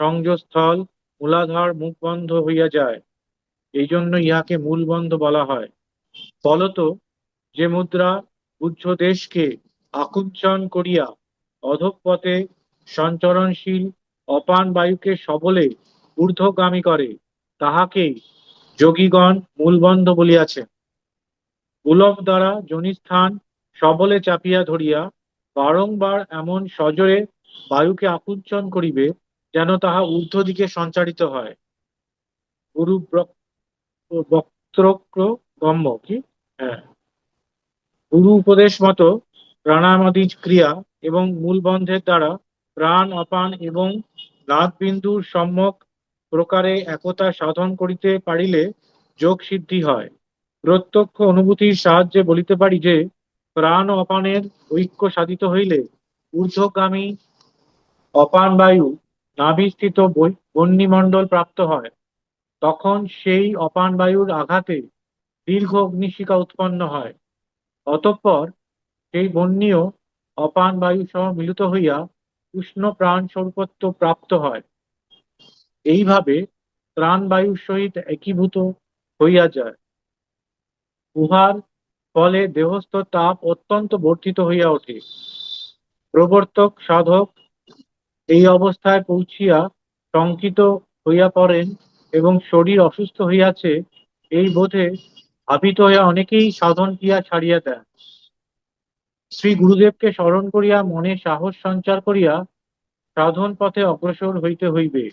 সংযোগস্থল মূলাধার মুখবন্ধ হইয়া যায়। এই জন্য ইহাকে মূলবন্ধ বলা হয়। ফলত যে মুদ্রা উহ্যদেশকে আকুঞ্চন করিয়া অধঃপথে সঞ্চরণশীল অপান বায়ুকে সবলে ঊর্ধ্বগামী করে, তাহাকেই যোগীগণ মূলবন্ধ বলিয়াছেন। পুলক দ্বারা যোনিস্থান সবলে চাপিয়া ধরিয়া বারংবার এমন সজোরে বায়ুকে আকুঞ্চন করিবে, যেন তাহা ঊর্ধ্ব দিকে সঞ্চারিত হয়। গুরু বক্ত্রোক্ত গম্য কি? হ্যাঁ। গুরু উপদেশ মতো প্রাণায়ামাদি ক্রিয়া এবং মূলবন্ধের দ্বারা প্রাণ অপান এবং নাদবিন্দুর সম্যক প্রকারে একতা সাধন করিতে পারিলে যোগ সিদ্ধি হয়। প্রত্যক্ষ অনুভূতির সাহায্যে বলিতে পারি যে, প্রাণ ও অপানের ঐক্য সাধিত হইলে ঊর্ধ্বগামী অপান বায়ু নাভিস্থিত বহ্নিমণ্ডল প্রাপ্ত হয়। তখন সেই অপান বায়ুর আঘাতে দীর্ঘ অগ্নিশিখা উৎপন্ন হয়। অতঃপর সেই বহ্নিও অপান বায়ু সহ মিলিত হইয়া উষ্ণ প্রাণ স্বরূপত্ব প্রাপ্ত হয়। এইভাবে প্রাণবায়ুর সহিত একীভূত হইয়া যায়। উহার ফলে দেহস্থ তাপ অত্যন্ত বর্ধিত হইয়া ওঠে। প্রবর্তক সাধক এই অবস্থায় পৌঁছিয়া শঙ্কিত হইয়া পড়েন এবং শরীর অসুস্থ হইয়াছে এই বোধে আবিত হইয়া অনেকেই সাধন ক্রিয়া ছাড়িয়া দেন। শ্রী গুরুদেবকে স্মরণ করিয়া মনে সাহস সঞ্চার করিয়া সাধন পথে অগ্রসর হইতে হইবে।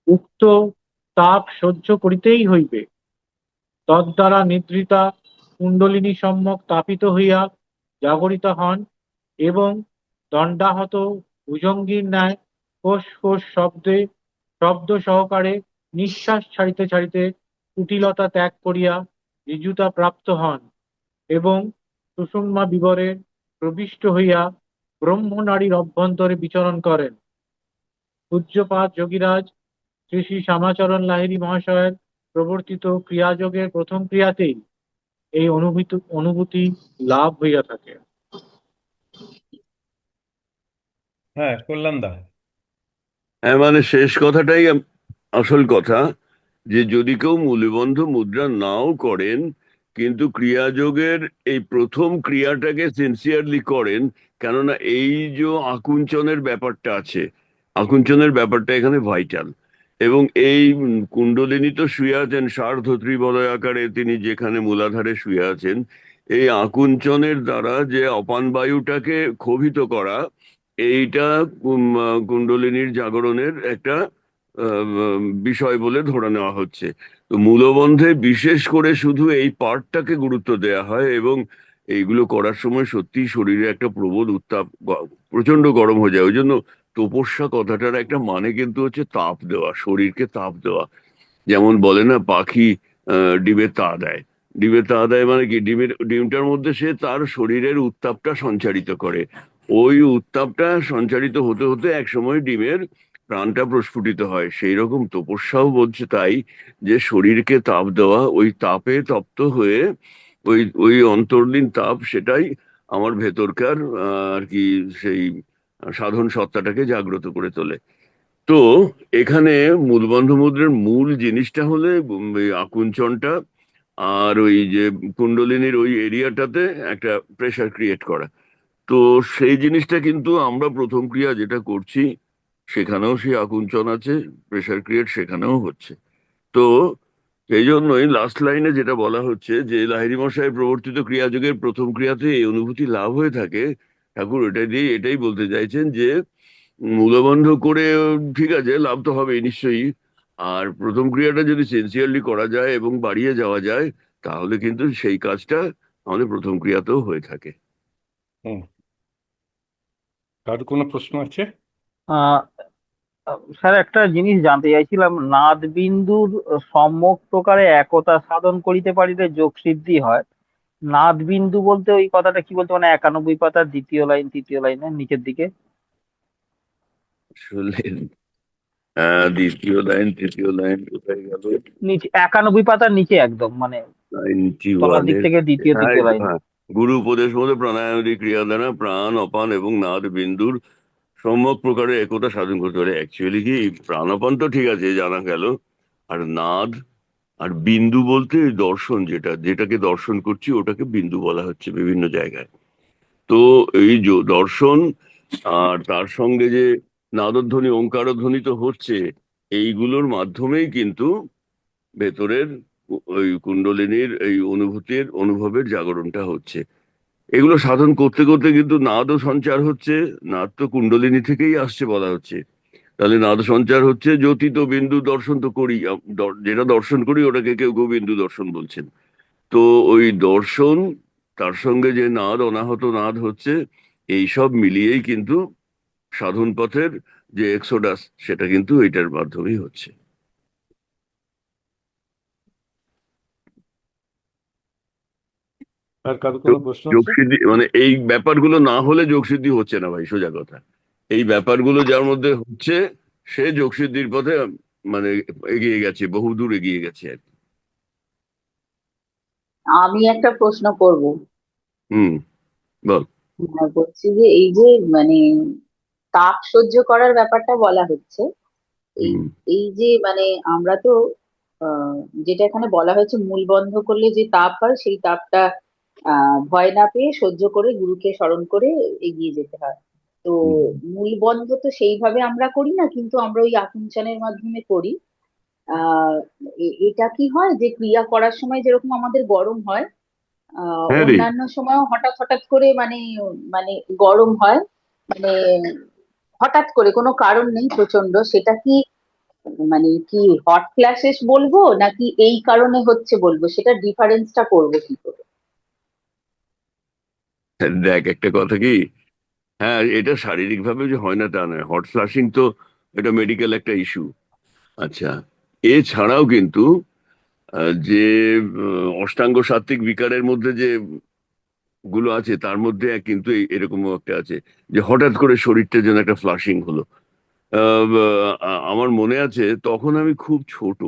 উক্ত তাপ সহ্য করিতেই হইবে। তদ্বারা নিদ্রিতা কুণ্ডলিনী সম্যক তাপিত হইয়া জাগরিত হন এবং দণ্ডাহত ভুজঙ্গীর ন্যায় ফোঁস ফোঁস শব্দ সহকারে নিঃশ্বাস ছাড়িতে ছাড়িতে কুটিলতা ত্যাগ করিয়া ঋজুতা প্রাপ্ত হন এবং সুষুম্না বিবরে প্রবিষ্ট হইয়া ব্রহ্মনারীর অভ্যন্তরে বিচরণ করেন। পূজ্যপাদ যোগীরাজ শ্রী শ্রী শ্যামাচরণ লাহিড়ী মহাশয়ের প্রবর্তিত ক্রিয়াযোগের প্রথম ক্রিয়াতেই এই অনুভূতি লাভ হইয়া থাকে। হ্যাঁ, কল্যাণ দা। হ্যাঁ, মানে শেষ কথাটাই আসল কথা, যে যদি কেউ মূলবন্ধ মুদ্রা নাও করেন কিন্তু ক্রিয়াযোগের এই প্রথম ক্রিয়াটাকে সিনসিয়ারলি করেন, কেননা এই যে আকুঞ্চনের ব্যাপারটা আছে, আকুঞ্চনের ব্যাপারটা এখানে ভাইটাল। এবং এই কুণ্ডলিনী তো শুয়ে আছেন সার্ধ বলয় আকারে, তিনি যেখানে মূলাধারে শুয়ে আছেন। এই আকুঞ্চনের দ্বারা যে অপান বায়ুটাকে ক্ষোভিত করা, এইটা কুণ্ডলিনীর জাগরণের একটা বিষয় বলে ধরে নেওয়া হচ্ছে। তো মূলবন্ধে বিশেষ করে শুধু এই পার্টটাকে গুরুত্ব দেওয়া হয়, এবং এইগুলো করার সময় সত্যি শরীরে একটা প্রবল উত্তাপ, প্রচন্ড গরম হয়ে যায়। ওই জন্য তপস্যা কথাটার একটা মানে কিন্তু হচ্ছে তাপ দেওয়া, শরীরকে তাপ দেওয়া। যেমন বলে না, পাখি ডিমে তা দেয়। ডিমে তা দেয় মানে কি, ডিমটার মধ্যে সে তার শরীরের উত্তাপটা সঞ্চারিত করে। ওই উত্তাপটা সঞ্চারিত হতে হতে একসময় ডিমের প্রাণটা প্রস্ফুটিত হয়। সেই রকম তপস্যাও বলছে তাই, যে শরীরকে তাপ দেওয়া, ওই তাপে তপ্ত হয়ে ওই ওই অন্তর্লীন তাপ, সেটাই আমার ভেতরকার আর কি সেই সাধন সত্তাটাকে জাগ্রত করে তোলে। তো এখানে মূলবন্ধ মুদ্রার মূল জিনিসটা হলে এই আকুঞ্চনটা, আর ওই যে কুণ্ডলিনীর ওই এরিয়াটাতে একটা প্রেসার ক্রিয়েট করা। তো সেই জিনিসটা কিন্তু আমরা প্রথম ক্রিয়া যেটা করছি সেখানেও সেই আকুঞ্চন আছে, প্রেসার ক্রিয়েট সেখানেও হচ্ছে। তো এই জন্যই লাস্ট লাইনে যেটা বলা হচ্ছে যে লাহিড়ী মশাই প্রবর্তিত ক্রিয়াযোগের প্রথম ক্রিয়াতে এই অনুভূতি লাভ হয়ে থাকে। ঠাকুর এটা দিয়ে এটাই বলতে চাইছেন যে মূলবন্ধ করে ঠিক আছে, লাভ তো হবে নিশ্চয়ই। আর প্রথম ক্রিয়াটা যদি সিনসিয়ারলি করা যায় এবং বাড়িয়ে যাওয়া যায়, তাহলে কিন্তু সেই কাজটা আমাদের প্রথম ক্রিয়াতেও হয়ে থাকে। হুম। কার কোনো প্রশ্ন আছে? আহ স্যার, একটা জিনিস জানতে চাইছিলাম, নাদ বিন্দুর সম্যক প্রকারে একতা সাধন করিতে পারিলে যোগ সিদ্ধি হয়। নাদ বিন্দু বলতে ওই কথাটা কি বলতে, মানে 91 পাতার দ্বিতীয় লাইন তৃতীয় লাইনের নিচের দিকে? আসলে দ্বিতীয় লাইন তৃতীয় লাইন কোথায় গেল? নিচে 91 পাতার নিচে একদম, মানে 91 তলার দিক থেকে দ্বিতীয় হ্যাঁ, তৃতীয় লাইনে। হ্যাঁ, গুরু উপদেশ মতে প্রাণায়ামাদি ক্রিয়া দ্বারা প্রাণ অপান এবং নাদ বিন্দুর সম্যক প্রকারে একতা সাধন করতে পারে। অ্যাকচুয়ালি কি, প্রাণ অপান তো ঠিক আছে, জানা গেল। আর নাদ আর বিন্দু বলতে দর্শন, যেটাকে দর্শন করছি ওটাকে বিন্দু বলা হচ্ছে বিভিন্ন জায়গায়। তো এই দর্শন আর তার সঙ্গে যে নাদধ্বনি ওঙ্কারধ্বনি তো হচ্ছে, এইগুলোর মাধ্যমেই কিন্তু ভেতরের ওই কুণ্ডলিনীর এই অনুভবের জাগরণটা হচ্ছে। এগুলো সাধন করতে করতে কিন্তু নাদও সঞ্চার হচ্ছে। নাদ তো কুণ্ডলিনী থেকেই আসছে বলা হচ্ছে। তাহলে নাদ সঞ্চার হচ্ছে, জ্যোতি তো বিন্দু দর্শন তো করি, যেটা দর্শন করি ওটাকে কেউ কেউ বিন্দু দর্শন বলছেন। তো ওই দর্শন, তার সঙ্গে যে নাদ, অনাহত নাদ হচ্ছে, এই সব মিলিয়েই কিন্তু সাধন পথের যে এক্সোডাস, সেটা কিন্তু এটার মাধ্যমেই হচ্ছে। আর কারো কোনো প্রশ্ন আছে? যোগসিদ্ধি মানে এই ব্যাপারগুলো না হলে যোগসিদ্ধি হচ্ছে না ভাই, সোজা কথা। এই ব্যাপারগুলো যার মধ্যে হচ্ছে, সে যোগসিদ্ধির পথে মানে এগিয়ে গেছে, বহুদূর এগিয়ে গেছে আর কি। আমি একটা প্রশ্ন করব। হুম, বল। বলছি যে এই যে মানে তাপ সহ্য করার ব্যাপারটা বলা হচ্ছে, এই হুম। এই যে মানে আমরা তো আহ, যেটা এখানে বলা হয়েছে, মূল বন্ধ করলে যে তাপ হয় সেই তাপটা ভয় না পেয়ে সহ্য করে গুরুকে স্মরণ করে এগিয়ে যেতে হয়। তো হুম। মূল বন্ধ তো সেইভাবে আমরা করি না, কিন্তু আমরা ওই আকুঞ্চনের মাধ্যমে করি। আহ এটা কি হয় যে ক্রিয়া করার সময় যেরকম আমাদের গরম হয়, হ্যাঁ রে। অন্যান্য সময়ও হঠাৎ হঠাৎ করে মানে মানে গরম হয়, মানে হঠাৎ করে কোনো কারণ নেই প্রচন্ড, সেটা কি মানে কি হট ফ্ল্যাশেস বলবো নাকি এই কারণে হচ্ছে বলবো, সেটা ডিফারেন্সটা করবো কি করে? দেখ একটা কথা কি, হ্যাঁ এটা শারীরিক ভাবে যে হয় না তা নয়, হট ফ্লাশিং তো এটা মেডিকেল একটা ইস্যু। আচ্ছা, এছাড়াও কিন্তু যে অষ্টাঙ্গ সাত্ত্বিক বিকারের মধ্যে যে গুলো আছে, তার মধ্যে কিন্তু এরকমও একটা আছে, যে হঠাৎ করে শরীরটা যেন একটা ফ্লাশিং হলো। আমার মনে আছে তখন আমি খুব ছোট।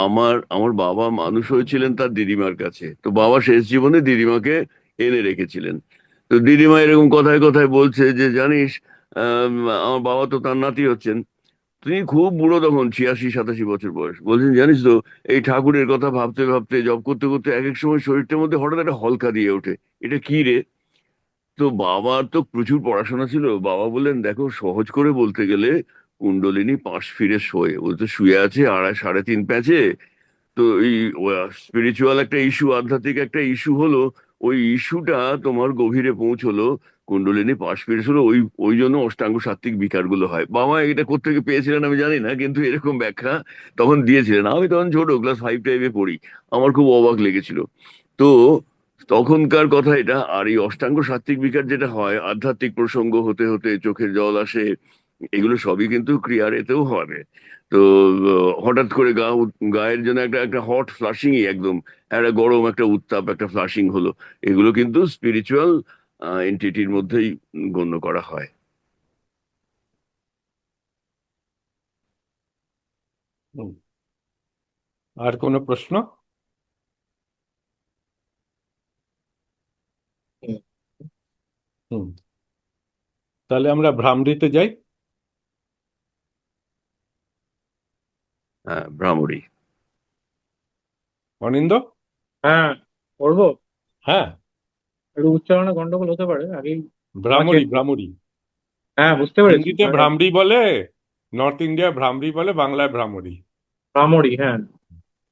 আমার আমার বাবা মানুষ হয়েছিলেন তার দিদিমার কাছে। তো বাবা শেষ জীবনে দিদিমাকে এনে রেখেছিলেন। তো দিদিমা এরকম কথায় কথায় বলছে যে জানিস, আম, আমার বাবা তো তার নাতি হচ্ছেন। তিনি খুব বুড়ো, তখন 86-87 বছর বয়স। বলছেন জানিস তো, এই ঠাকুরের কথা ভাবতে ভাবতে জব করতে করতে এক এক সময় শরীরটার মধ্যে হঠাৎ একটা হলকা দিয়ে ওঠে। এটা কি রে? তো বাবার তো প্রচুর পড়াশোনা ছিল। বাবা বললেন, দেখো সহজ করে বলতে গেলে কুণ্ডলিনী পাশ ফিরে শোয়, ও তো শুয়ে আছে 2.5 3 প্যাচে। তো এই স্পিরিচুয়াল একটা ইস্যু, আধ্যাত্মিক একটা ইস্যু হলো, ওই ইস্যুটা তোমার গভীরে পৌঁছলো, কুণ্ডলিনী পাশ ফিরেছিল, ওই ওই জন্য অষ্টাঙ্গ সাত্ত্বিক বিকারগুলো হয়। বাবা এটা কোত্থেকে পেয়েছিলেন আমি জানি না, কিন্তু এরকম ব্যাখ্যা তখন দিয়েছিলেন। আমি তখন ছোট, ক্লাস 5 টাইমে পড়ি। আমার খুব অবাক লেগেছিল। তো তখনকার কথা এটা। আর এই অষ্টাঙ্গ সাত্ত্বিক বিকার যেটা হয়, আধ্যাত্মিক প্রসঙ্গ হতে হতে চোখের জল আসে, এগুলো সবই কিন্তু ক্রিয়ার এতেও হবে। তো হঠাৎ করে গায়ের জন্য একটা একটা হট ফ্লাশিংই, একদম একটা গরম একটা উত্তাপ, একটা ফ্লাশিং হলো, এগুলো কিন্তু স্পিরিচুয়াল এন্টিটির মধ্যেই গণ্য করা হয়। হুম। আর কোনো প্রশ্ন? হুম। হুম। তাহলে আমরা ভ্রামরীতে যাই। হ্যাঁ, ভ্রামরী। অনিন্দ। হ্যাঁ, পড়বো। হ্যাঁ, একটু উচ্চারণে গন্ডগোল হতে পারে আগেই ক্ষমা ভ্রামরী চেয়ে নিচ্ছি। ভ্রামরী। হ্যাঁ, বুঝতে পেরেছি। হিন্দিতে ভ্রামরী বলে, নর্থ ইন্ডিয়ায় ভ্রামরী বলে, বাংলায় ভ্রামরী। ভ্রামরী, হ্যাঁ।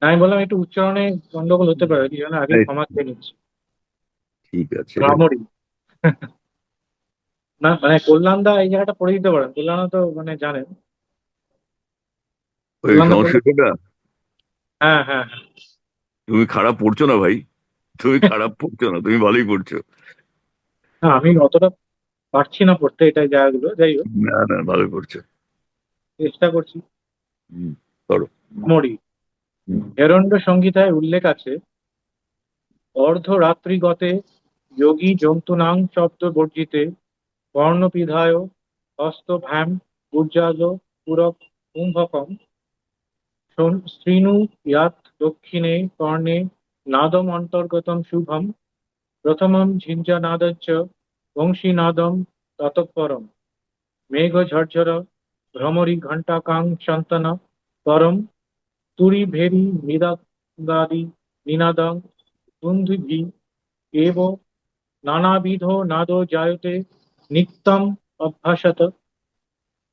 আমি বললাম একটু উচ্চারণে গন্ডগোল হতে পারে, কি জন্য আগে এই, ক্ষমা চেয়ে নিচ্ছি। ঠিক আছে। ভ্রামরী। না মানে কল্যাণদা এই জায়গাটা পড়ে দিতে পারেন, কল্যাণদা তো মানে জানেন। ওই কল্যাণদা পড়ে। সংস্কৃতটা হ্যাঁ, হ্যাঁ, হ্যাঁ। তুমি খারাপ পড়ছো না ভাই, তুমি খারাপ পড়ছো না, তুমি ভালোই পড়ছো। না, আমি অতটা পারছি না পড়তে এটা জায়গাগুলো, যাই হোক না না, ভালোই পড়ছো। চেষ্টা করছি। হুম, করো। ভ্রামরী। হুম। হেরণ্ড সংহিতায় উল্লেখ আছে, অর্ধরাত্রিগতে যোগী জন্তুনাং শব্দ বর্জিতে কর্ণপিধায় হস্তভ্যাম গুর্জাজ পুরক কুম্ভকম শৃণু ইয়াত দক্ষিণে কর্ণে নাদম অন্তর্গতম শুভম প্রথমম ঝিঞ্ঝানাদশ্চ বংশীনাদম ততঃ পরম মেঘ ঝরঝর ভ্রমরী ঘণ্টাকাং সন্তন পরম তুরি ভেরি মৃদঙ্গাদি নিনাদং দুন্দুভি এব নানাবিধ নাদো জায়তে নিত্যম অভ্যাসত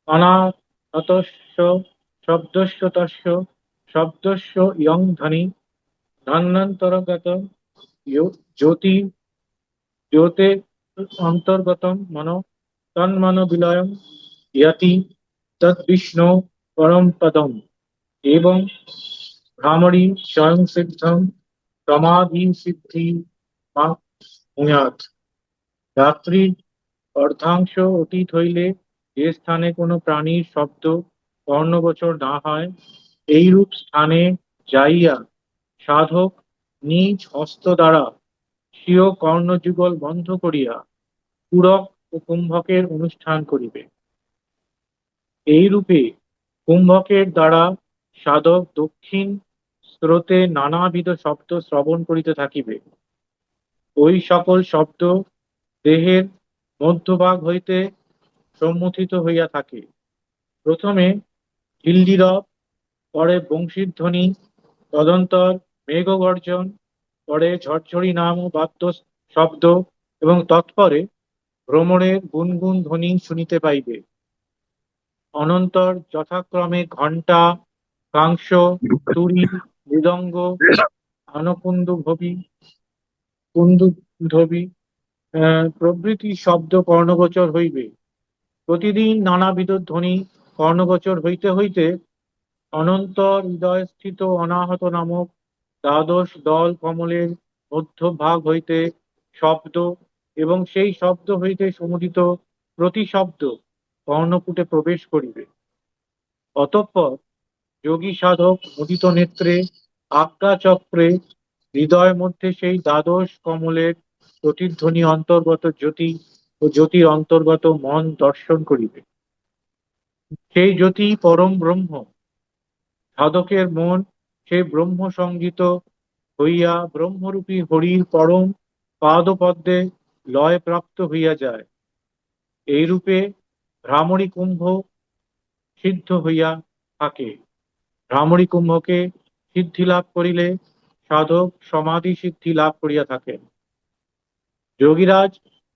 অনাহতস্য শব্দস্য তস্য শব্দস্য ইয়ং ধ্বনি ধ্বন্যন্তর্গত জ্যোতি জ্যোতে অন্তর্গতম মনো তন্মন বিলয়ম ইয়তি তদ্বিষ্ণু পরম পদম এবং ভ্রামরী স্বয়ং সিদ্ধম সমাধি সিদ্ধি ভূয়াৎ। রাত্রির অর্ধাংশ অতীত হইলে যে স্থানে কোনো প্রাণীর শব্দ কর্ণগোচর না হয় এইরূপ স্থানে যাইয়া সাধক নিজ হস্ত দ্বারা স্বীয় কর্ণযুগল বন্ধ করিয়া পূরক ও কুম্ভকের অনুষ্ঠান করিবে। এইরূপে কুম্ভকের দ্বারা সাধক দক্ষিণ স্রোতে নানাবিধ শব্দ শ্রবণ করিতে থাকিবে। ওই সকল শব্দ দেহের মধ্যভাগ হইতে সম্মুখিত হইয়া থাকে। প্রথমে হিল্লিরব, পরে বংশীর ধ্বনি, তদন্তর মেঘগর্জন, পরে ঝরঝরি নাম ও বাদ্য শব্দ এবং তৎপরে ভ্রমরের গুনগুন ধ্বনি শুনিতে পাইবে। অনন্তর যথাক্রমে ঘণ্টা, কাংস, তুরী, মৃদঙ্গ, আনকুন্দুভবি, কুন্দুধ্বনি প্রভৃতি শব্দ কর্ণগোচর হইবে। প্রতিদিন নানাবিধ ধ্বনি কর্ণগোচর হইতে হইতে অনন্তর হৃদয়স্থিত অনাহত নামক দ্বাদশ দল কমলের মধ্যভাগ হইতে শব্দ এবং সেই শব্দ হইতে সমুদিত প্রতিশব্দ কর্ণপুটে প্রবেশ করিবে। অতঃপর যোগী সাধক মুদিত নেত্রে আজ্ঞাচক্রে হৃদয়ের মধ্যে সেই দ্বাদশ কমলের প্রতিধ্বনি অন্তর্গত জ্যোতি ও জ্যোতির অন্তর্গত মন দর্শন করিবে। সেই জ্যোতি পরম ব্রহ্ম। সাধকের মন সেই ব্রহ্ম সংগীত হইয়া ব্রহ্মরূপী হরির পরম পাদপদ্মে লয় প্রাপ্ত হইয়া যায়। এইরূপে ভ্রামরী কুম্ভ সিদ্ধ হইয়া থাকে। ভ্রামরী কুম্ভকে সিদ্ধি লাভ করিলে সাধক সমাধি সিদ্ধি লাভ করিয়া থাকেন। যোগীরাজ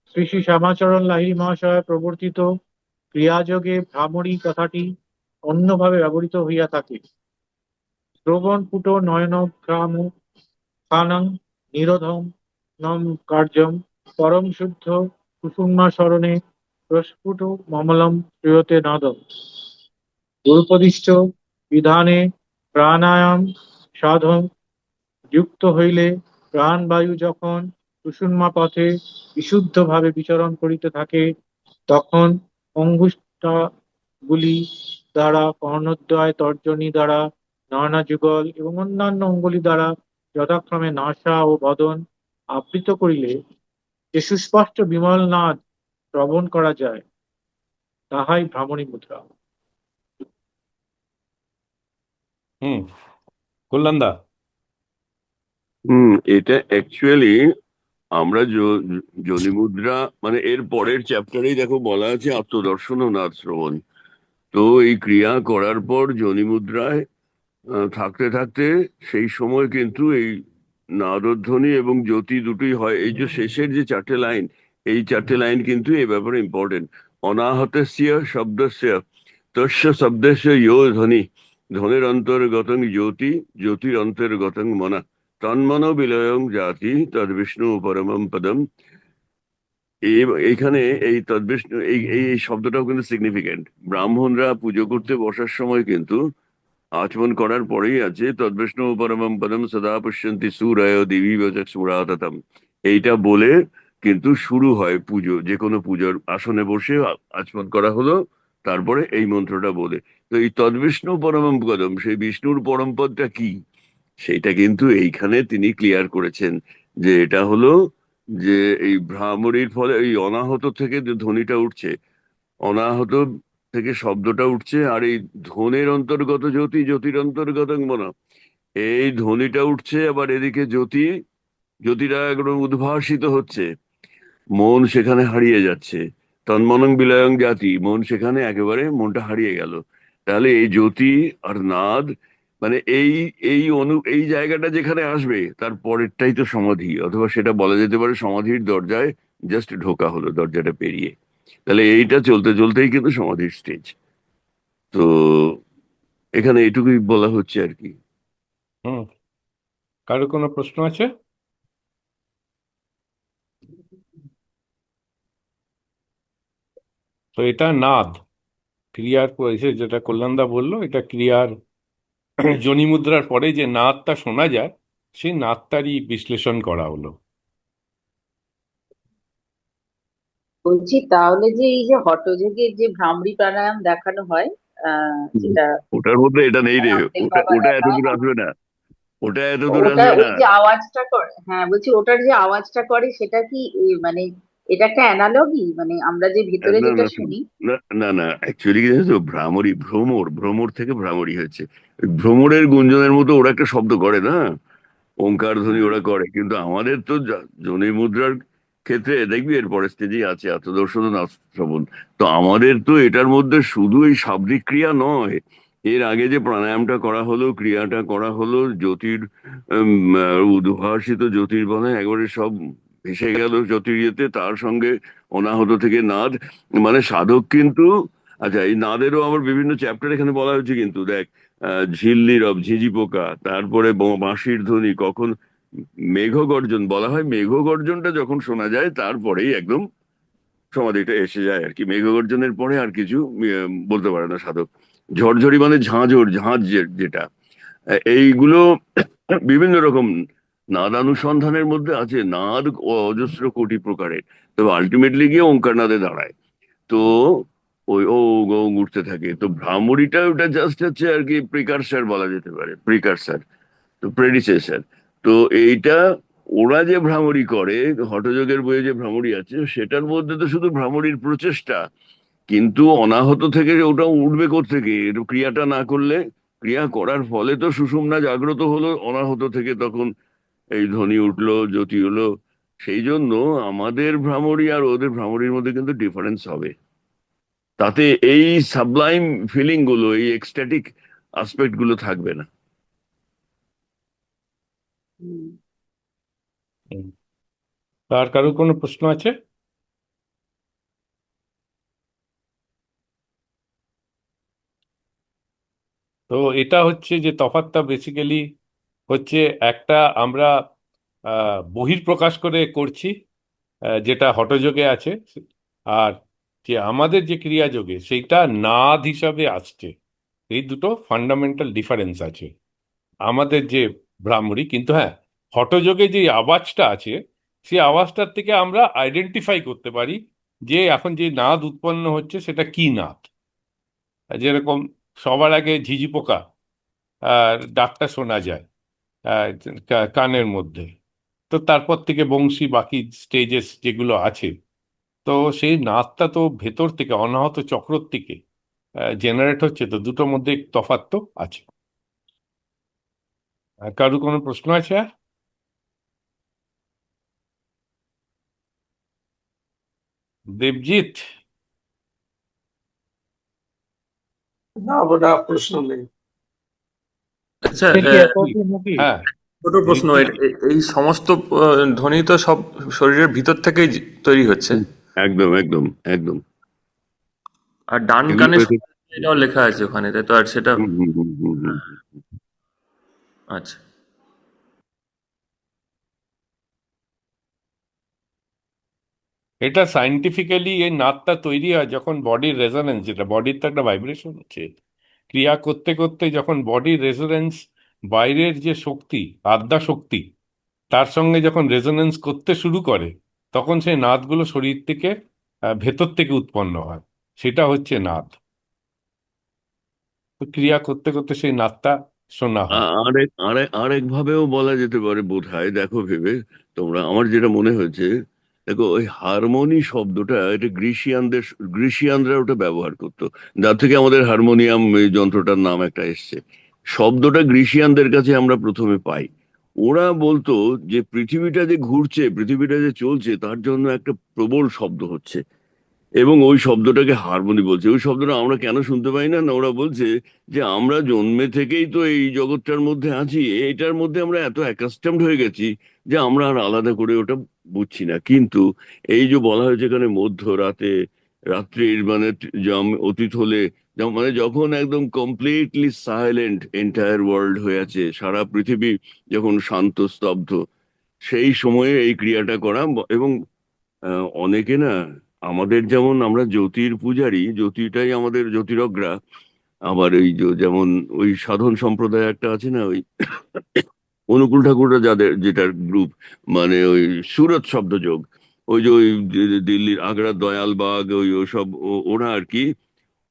শ্রী শ্রী শ্যামাচরণ লাহিড়ী মহাশয় প্রবর্তিত ক্রিয়াযোগে ভ্রামরী কথাটি অন্যভাবে ব্যবহৃত হইয়া থাকে। শ্রবণ পুট নয়ন গ্রাম কানং নিরোধম নম কার্যম পরম শুদ্ধ কুসুম্মা স্মরণে প্রস্ফুট মমলম শ্রীয়তে নাদম। গুরুপদিষ্ট বিধানে প্রাণায়াম সাধন যুক্ত হইলে প্রাণবায়ু যখন সুষুম্না পথে বিশুদ্ধভাবে বিচরণ করিতে থাকে তখন অঙ্গুষ্ঠগুলি দ্বারা কর্ণদ্বয়, তর্জনী দ্বারা নয়নাযুগল এবং অন্যান্য অঙ্গুলি দ্বারা যথাক্রমে নাসা ও বদন আবৃত করিলে যে সুস্পষ্ট বিমল নাদ শ্রবণ করা যায় তাহাই ভ্রামরী মুদ্রা। হুম। কল্যাণদা। এটা অ্যাকচুয়ালি আমরা যোনি মুদ্রা মানে এর পরের চ্যাপ্টারেই দেখো বলা আছে আত্মদর্শন ও নাদ শ্রবণ। তো এই ক্রিয়া করার পর যোনি মুদ্রায় থাকতে থাকতে সেই সময় কিন্তু এই নাদধ্বনি এবং জ্যোতি দুটোই হয়। এই যে শেষের যে চারটে লাইন, এই চারটে লাইন কিন্তু এই ব্যাপারে ইম্পর্টেন্ট। অনাহতস্য শব্দস্য তস্য শব্দস্য ইয়ো ধ্বনি ধ্বনির অন্তর্গতং জ্যোতি জ্যোতির অন্তর্গতং মনা তন্মনো বিলয়ং জাতি তদ বিষ্ণু পরমম পদম। এইখানে এই তদ্বিষ্ণু এই এই এই শব্দটাও কিন্তু সিগনিফিকেন্ট। ব্রাহ্মণরা পুজো করতে বসার সময় কিন্তু আচমন করার পরেই আছে তদ্বিষ্ণু পরমম পদম সদা পশ্যন্তি সূরয় দিবি চক্ষুরাততম। এইটা বলে কিন্তু শুরু হয় পুজো। যে কোনো পুজোর আসনে বসে আচমন করা হলো, তারপরে এই মন্ত্রটা বলে। তো এই তদ্বিষ্ণু পরমম পদম, সেই বিষ্ণুর পরম পদটা কি, সেইটা কিন্তু এইখানে তিনি ক্লিয়ার করেছেন যে এটা হলো যে এই ভ্রামরীর ফলে এই অনাহত থেকে যে ধ্বনিটা উঠছে, অনাহত থেকে শব্দটা উঠছে, আর এই ধ্বনির অন্তর্গত জ্যোতি জ্যোতির অন্তর্গত মনা, এই ধ্বনিটা উঠছে, আবার এদিকে জ্যোতি জ্যোতিরা একদম উদ্ভাসিত হচ্ছে, মন সেখানে হারিয়ে যাচ্ছে। তন্মনং বিলয়ং জাতি, মন সেখানে একেবারে মনটা হারিয়ে গেল। তাহলে এই জ্যোতি আর নাদ, মানে এই জায়গাটা যেখানে আসবে তার পরেরটাই তো সমাধি, অথবা সেটা বলা যেতে পারে সমাধির দরজায় জাস্ট ঢোকা হলো, দরজাটা পেরিয়ে। তাহলে এইটা চলতে চলতেই কিন্তু সমাধির স্টেজ। তো এখানে এটুকুই বলা হচ্ছে আর কি। হুম। কারো কোনো প্রশ্ন আছে? তো এটা নাদ, ক্রিয়ার এসে যেটা কল্যাণদা বললো, এটা ক্রিয়ার যোনি মুদ্রার পরে যে নাদটা শোনা যায়, সেই নাদটারই বিশ্লেষণ করা হলো। বলছি তাহলে যে এই যে হঠযোগের যে ভ্রামরী প্রাণায়াম দেখানো হয়, হুম। যেটা ওটার মধ্যে এটা নেই রে, রামদেব ওটা বাবা ওটা এত দেখায়, দূর হ্যাঁ, আসবে না, ওটা এত দূর ওটা আসবে ওই না। যে আওয়াজটা করে, হ্যাঁ বলছি ওটার যে আওয়াজটা করে সেটা কি মানে এটা একটা অ্যানালগি, মানে আমরা যে ভিতরে না যেটা না শুনি। না না না, অ্যাকচুয়ালি কি জানিস তো, ভ্রামরী, ভ্রমর, ভ্রমর থেকে ভ্রামরী হচ্ছে। ওই ভ্রমরের গুঞ্জনের মতো ওরা একটা শব্দ করে না, ওঙ্কার ধ্বনি হুম, ওরা করে, কিন্তু আমাদের তো যোনি মুদ্রার ক্ষেত্রে দেখবি এর পরের স্টেজেই আছে আত্মদর্শন ও শ্রবণ। তো আমাদের তো এটার মধ্যে শুধু এই শাব্দিক ক্রিয়া নয়, এর আগে যে প্রাণায়ামটা করা হলো, ক্রিয়াটা করা হলো, জ্যোতির উদ্ভাসিত জ্যোতির্বনে একবারে সব ভেসে গেল জ্যোতির ইয়েতে, তার সঙ্গে অনাহত থেকে নাদ, মানে সাধক কিন্তু। আচ্ছা, এই নাদেরও আবার বিভিন্ন চ্যাপ্টার এখানে বলা হয়েছে কিন্তু, দেখ, ঝিল্লিরব, ঝিঝি পোকা, তারপরে বাঁশির ধ্বনি, কখন মেঘ গর্জন বলা হয়, মেঘ গর্জনটা যখন শোনা যায় তারপরেই একদম সমাধিটা এসে যায় আর কি। মেঘ গর্জনের পরে আর কিছু বলতে পারে না সাধক। ঝরঝরি মানে ঝাঁঝর, ঝাঁঝ যেটা, এইগুলো বিভিন্ন রকম নাদানুসন্ধানের মধ্যে আছে। নাদ অজস্র কোটি প্রকারের, তবে আলটিমেটলি গিয়ে ওঙ্কার নাদে দাঁড়ায়। তো ওই ও গো উঠতে থাকে। তো ভ্রামরীটা ওটা জাস্ট হচ্ছে আর কি প্রিকারসার বলা যেতে পারে, প্রিকারসার, তো প্রেডিসেসর। তো এইটা ওরা যে ভ্রামরী করে, হঠযোগের বইয়ে যে ভ্রামরী আছে সেটার মধ্যে তো শুধু ভ্রামরীর প্রচেষ্টা, কিন্তু অনাহত থেকে ওটা উঠবে কোত্থেকে? এটা ক্রিয়াটা না করলে, ক্রিয়া করার ফলে তো সুষুম্না জাগ্রত হলো অনাহত থেকে, তখন এই ধ্বনি উঠলো, জ্যোতি হলো। সেই জন্য আমাদের ভ্রামরী আর ওদের ভ্রামরীর মধ্যে কিন্তু ডিফারেন্স হবে। তাতে এই সাবলাইম ফিলিং গুলো, এই এক্সট্যাটিক আসপেক্ট গুলো থাকবে না। হুম। হুম। তার কারো কোনো প্রশ্ন আছে? তো এটা হচ্ছে যে তফাৎটা বেসিক্যালি হচ্ছে একটা আমরা বহিঃপ্রকাশ করে করছি, যেটা হঠযোগে আছে, আর যে আমাদের যে ক্রিয়াযোগে সেইটা নাদ হিসাবে আসছে। এই দুটো ফান্ডামেন্টাল ডিফারেন্স আছে আমাদের যে ভ্রামরী। কিন্তু হ্যাঁ, হঠযোগে যে আওয়াজটা আছে, সেই আওয়াজটার থেকে আমরা আইডেন্টিফাই করতে পারি যে এখন যে নাদ উৎপন্ন হচ্ছে সেটা কি নাদ। যেরকম সবার আগে ঝিঝি পোকা ডাকটা শোনা যায় আহ, কানের মধ্যে। তো তারপর থেকে বংশী, বাকি স্টেজেস যেগুলো আছে, তো সেই নাদটা তো ভেতর থেকে অনাহত চক্র থেকে জেনারেট হচ্ছে। তো দুটোর মধ্যে তফাৎ তো আছে। কারো কোনো প্রশ্ন আছে? দেবজিৎ? না, ওটা প্রশ্ন নেই। আচ্ছা, সে কি এত মুখী? হ্যাঁ, ছোট প্রশ্ন। ঋত্বিক। এই সমস্ত ধ্বনি তো সব শরীরের ভিতর থেকেই তৈরি হচ্ছে, হুম, একদম একদম একদম। আর ডান এগুলো কানে এটাও লেখা আছে ওখানে, তাই তো? আর সেটা হুম হুম হুম হুম হুম। আচ্ছা। এটা সাইন্টিফিক্যালি এই নাদটা তৈরি হয় যখন বডির রেজোনেন্স, যেটা বডির তো একটা ভাইব্রেশন হচ্ছে, ক্রিয়া করতে করতে যখন বডির রেজোনেন্স, বাইরের যে শক্তি, আদ্যা শক্তি, তার সঙ্গে যখন রেজোনেন্স করতে শুরু করে, তখন সেই নাদগুলো শরীর থেকে ভেতর থেকে উৎপন্ন হয়। সেটা হচ্ছে নাদ। তো ক্রিয়া করতে করতে সেই নাদটা শোনা হয়। আরেক ভাবেও বলা যেতে পারে বোধ হয়, দেখো ভেবে তোমরা, আমার যেটা মনে হয়েছে, দেখো ওই হারমোনি শব্দটা, এটা গ্রিসিয়ানরা ওটা ব্যবহার করতো, যার থেকে আমাদের হারমোনিয়াম এই যন্ত্রটার নাম একটা এসছে। শব্দটা গ্রিসিয়ানদের কাছে আমরা প্রথমে পাই। ওরা বলতো যে পৃথিবীটা যে ঘুরছে, পৃথিবীটা যে চলছে, তার জন্য একটা প্রবল শব্দ হচ্ছে, এবং ওই শব্দটাকে হারমোনি বলছে। ওই শব্দটা আমরা কেন শুনতে পাই না? না, ওরা বলছে যে আমরা জন্মে থেকেই তো এই জগৎটার মধ্যে আছি, এটার মধ্যে আমরা এত অ্যাকাস্টমড হয়ে গেছি যে আমরা আর আলাদা করে ওটা বুঝছি না। কিন্তু এই যে বলা হয়েছে এখানে মধ্যরাতে, রাত্রির মানে অতীত হলে, মানে যখন একদম কমপ্লিটলি সাইলেন্ট এন্টায়ার ওয়ার্ল্ড হয়ে আছে, সারা পৃথিবী যখন শান্ত স্তব্ধ, সেই সময়ে এই ক্রিয়াটা করা। এবং অনেকে না, আমাদের যেমন আমরা জ্যোতির পূজারি, জ্যোতিটাই আমাদের জ্যোতিরগ্রা, আবার ওই যেমন ওই সাধন সম্প্রদায় একটা আছে না, ওই অনুকূল ঠাকুররা যাদের যেটার গ্রুপ, মানে ওই সুরত শব্দযোগ, ওই যে ওই দিল্লির আগ্রার দয়ালবাগ, ওই ওসব ওরা আর কি,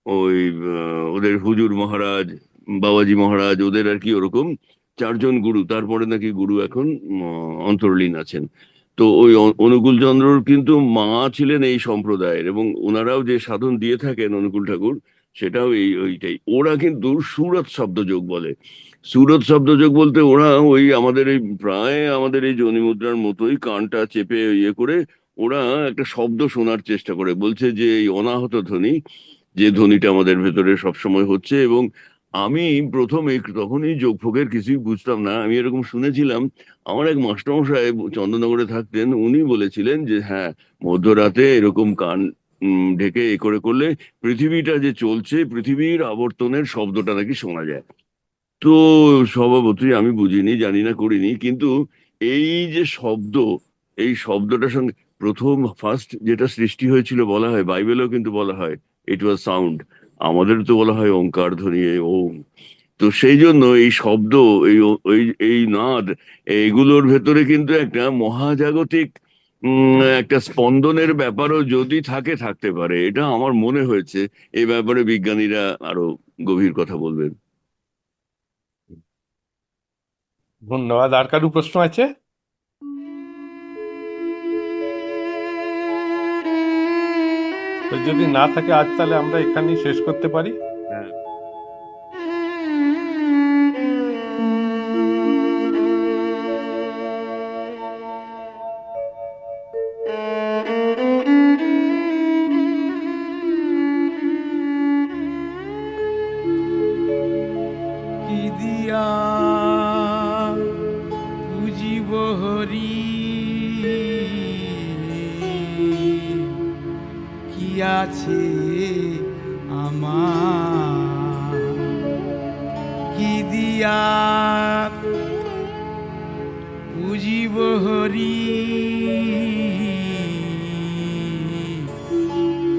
ওই ওদের হুজুর মহারাজ, বাবাজি মহারাজ, ওদের আর কি ওরকম চারজন গুরু, তারপরে নাকি গুরু এখন অন্তর্লীন আছেন। তো ওই অনুকূল চন্দ্রর কিন্তু মা ছিলেন এই সম্প্রদায়ের, এবং ওনারাও যে সাধন দিয়ে থাকেন অনুকূল ঠাকুর, সেটাও ওইটাই। ওরা কিন্তু সুরত শব্দযোগ বলে। সুরত শব্দযোগ বলতে ওরা ওই আমাদের এই প্রায় আমাদের এই যোনি মুদ্রার মতোই কানটা চেপে ইয়ে করে ওরা একটা শব্দ শোনার চেষ্টা করে, বলছে যে এই অনাহত ধ্বনি, যে ধ্বনিটা আমাদের ভেতরে সবসময় হচ্ছে। এবং আমি প্রথমে তখনই যোগফোগের কিছুই বুঝতাম না, আমি এরকম শুনেছিলাম। আমার এক মাস্টারমশাই চন্দননগরে থাকতেন, উনি বলেছিলেন যে হ্যাঁ, মধ্যরাতে এরকম কান ঢেকে এ করে করলে পৃথিবীটা যে চলছে, পৃথিবীর আবর্তনের শব্দটা নাকি শোনা যায়। তো স্বভাবতই আমি বুঝিনি, জানি না, করিনি, কিন্তু এই যে শব্দ, এই শব্দটার সঙ্গে প্রথম ফার্স্ট যেটা সৃষ্টি হয়েছিল বলা হয়, বাইবেলেও কিন্তু বলা হয় ইট ওয়াজ সাউন্ড। আমাদের তো বলা হয় ওঙ্কার ধ্বনি, ওম। তো সেই জন্য এই শব্দ, এই এই এই নাদ, এইগুলোর ভেতরে কিন্তু একটা মহাজাগতিক একটা স্পন্দনের ব্যাপারও যদি থাকে, থাকতে পারে, এটা আমার মনে হয়েছে। এই ব্যাপারে বিজ্ঞানীরা আরো গভীর কথা বলবেন। ধন্যবাদ। আর কারো প্রশ্ন আছে? তো যদি না থাকে আজ তাহলে আমরা এখানেই শেষ করতে পারি। হ্যাঁ। কি দিয়া পুজিব হরি, কি আছে আমার, কি দিয়া পুজিব হরি,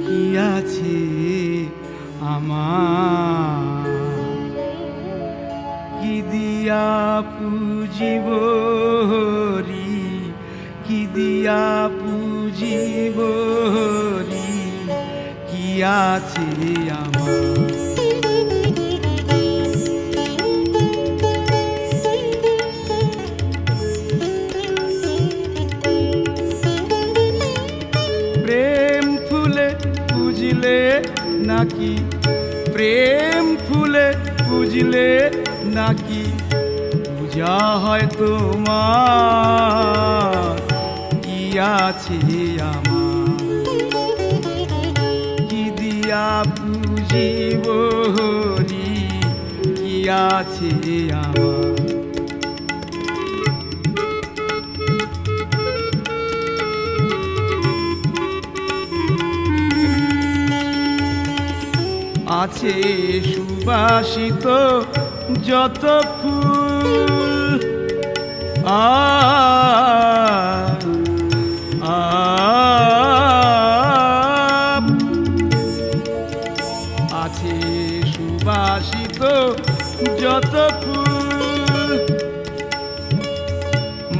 কি আছে আমার, কি দিয়া পুজিব হরি, কি দিয়া পুজিব হরি, কি আছে আমার। প্রেম ফুলে পুজলে নাকি, প্রেম ফুলে পুজলে নাকি পূজা হয় তোমার, কি আছে আমার, কি দিয়া পুজিব হরি, কি আছে আমার। আছে সুবাসিত যত ফুল, আছে সুবাসিত যত ফুল,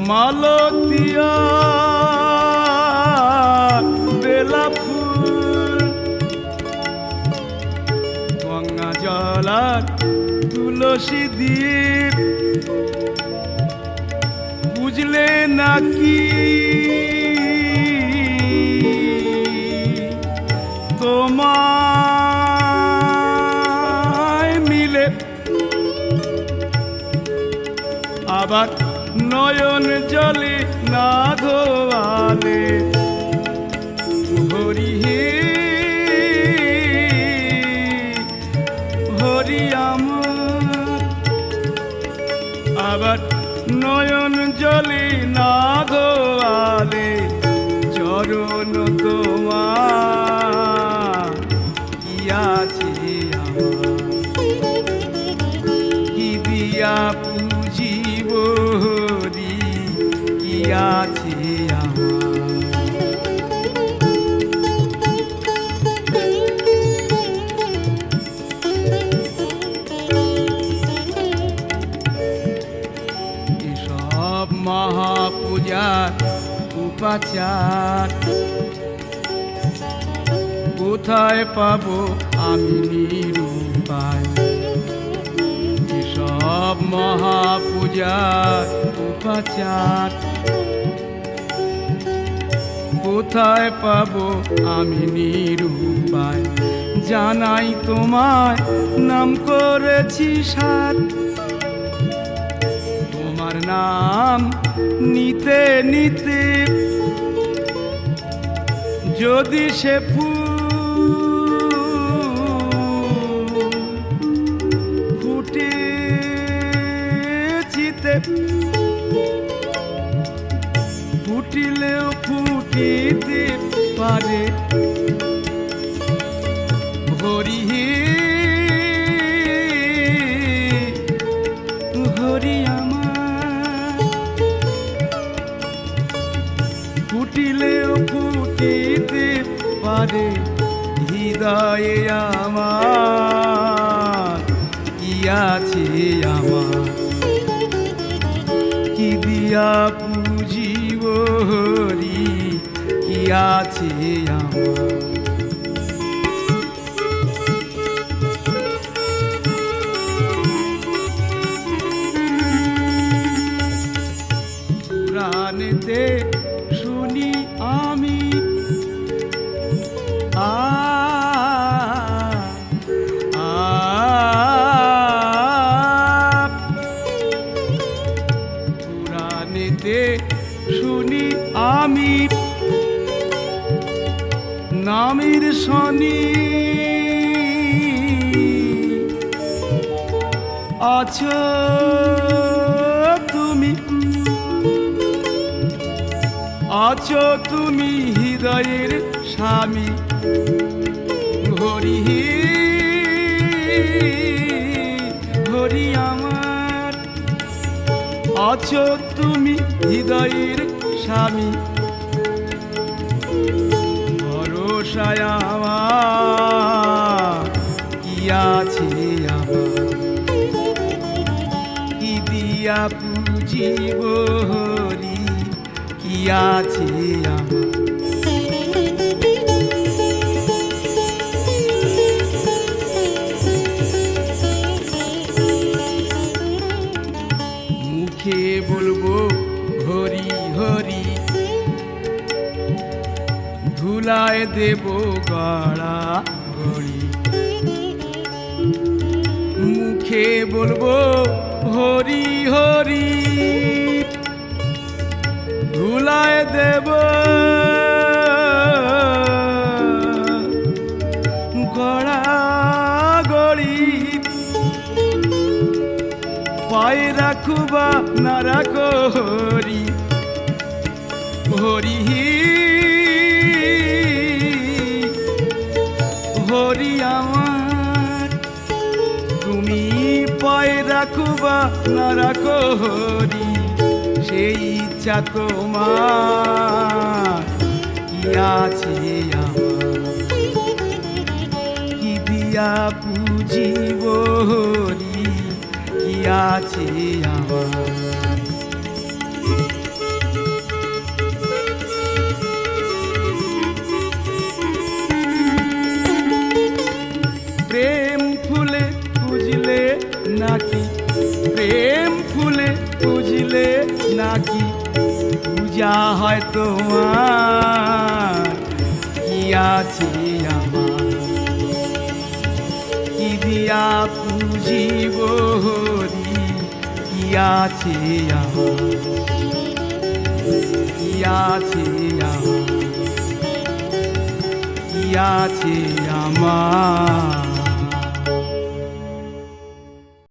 মালতিয়া বেলা ফুল, গঙ্গা জলার তুলসী দ্বীপ, বুঝলে নাকি তোমায় মিলে আবার নয়ন জলে না ধোয়ালে হরি হে হরি আমার। আবার নয়ন জলে না ধোয়ালে চরণ তোমার কি আছে আমার, কি দিয়া পুজিব হরি কি আছে আমার। এসব মহাপূজার উপাচার কোথায় পাবো আমি নিরূপায়। এসব মহাপূজার উপাচার কোথায় পাবো আমি নিরূপায়। জানাই তোমায় নাম করেছি সার, তোমার নাম নিতে নিতে যদি সে ফুটে চিতে ফুটিলেও ফুটিতে পারে হরি হরি আমার। ফুটিলেও ফুটিতে পারে হৃদয়ে আমার কি আছে আমার, কি দিয়া পুজিব হরি কি আছে আমার। পুরাণেতে শুনি আমি পুরাণেতে শুনি আমি নামের শনি আছো তুমি, আছো তুমি হৃদয়ের স্বামী হরি হরি আমার। আছো তুমি হৃদয়ের স্বামী ভরসায় আমার কি আছে আমার, কি দিয়া পুজিব হরি কি আছে আমার। মুখে বলবো হরি হরি, ধুলায় দেব গড়া গড়ি। মুখে বলবো হরি হরি, ধুলায় দেব গড়া গড়ি। পায়ে রাখুবা না রাখো হরি হরি হরি আমার। তুমি পায়ে রাখুবা না রাখো হরি সেই ইচ্ছা তোমার কি আছে আমার, কি দিয়া পুজিব হরি কি আছে আমার। প্রেম ফুলে পুজলে নাকি, প্রেম ফুলে পুজলে নাকি পূজা হয় তোমার কি আছে আমার, কি দিয়া পুজিব হরি কি আছে আমার, কি আছে আমার, কি আছে আমার।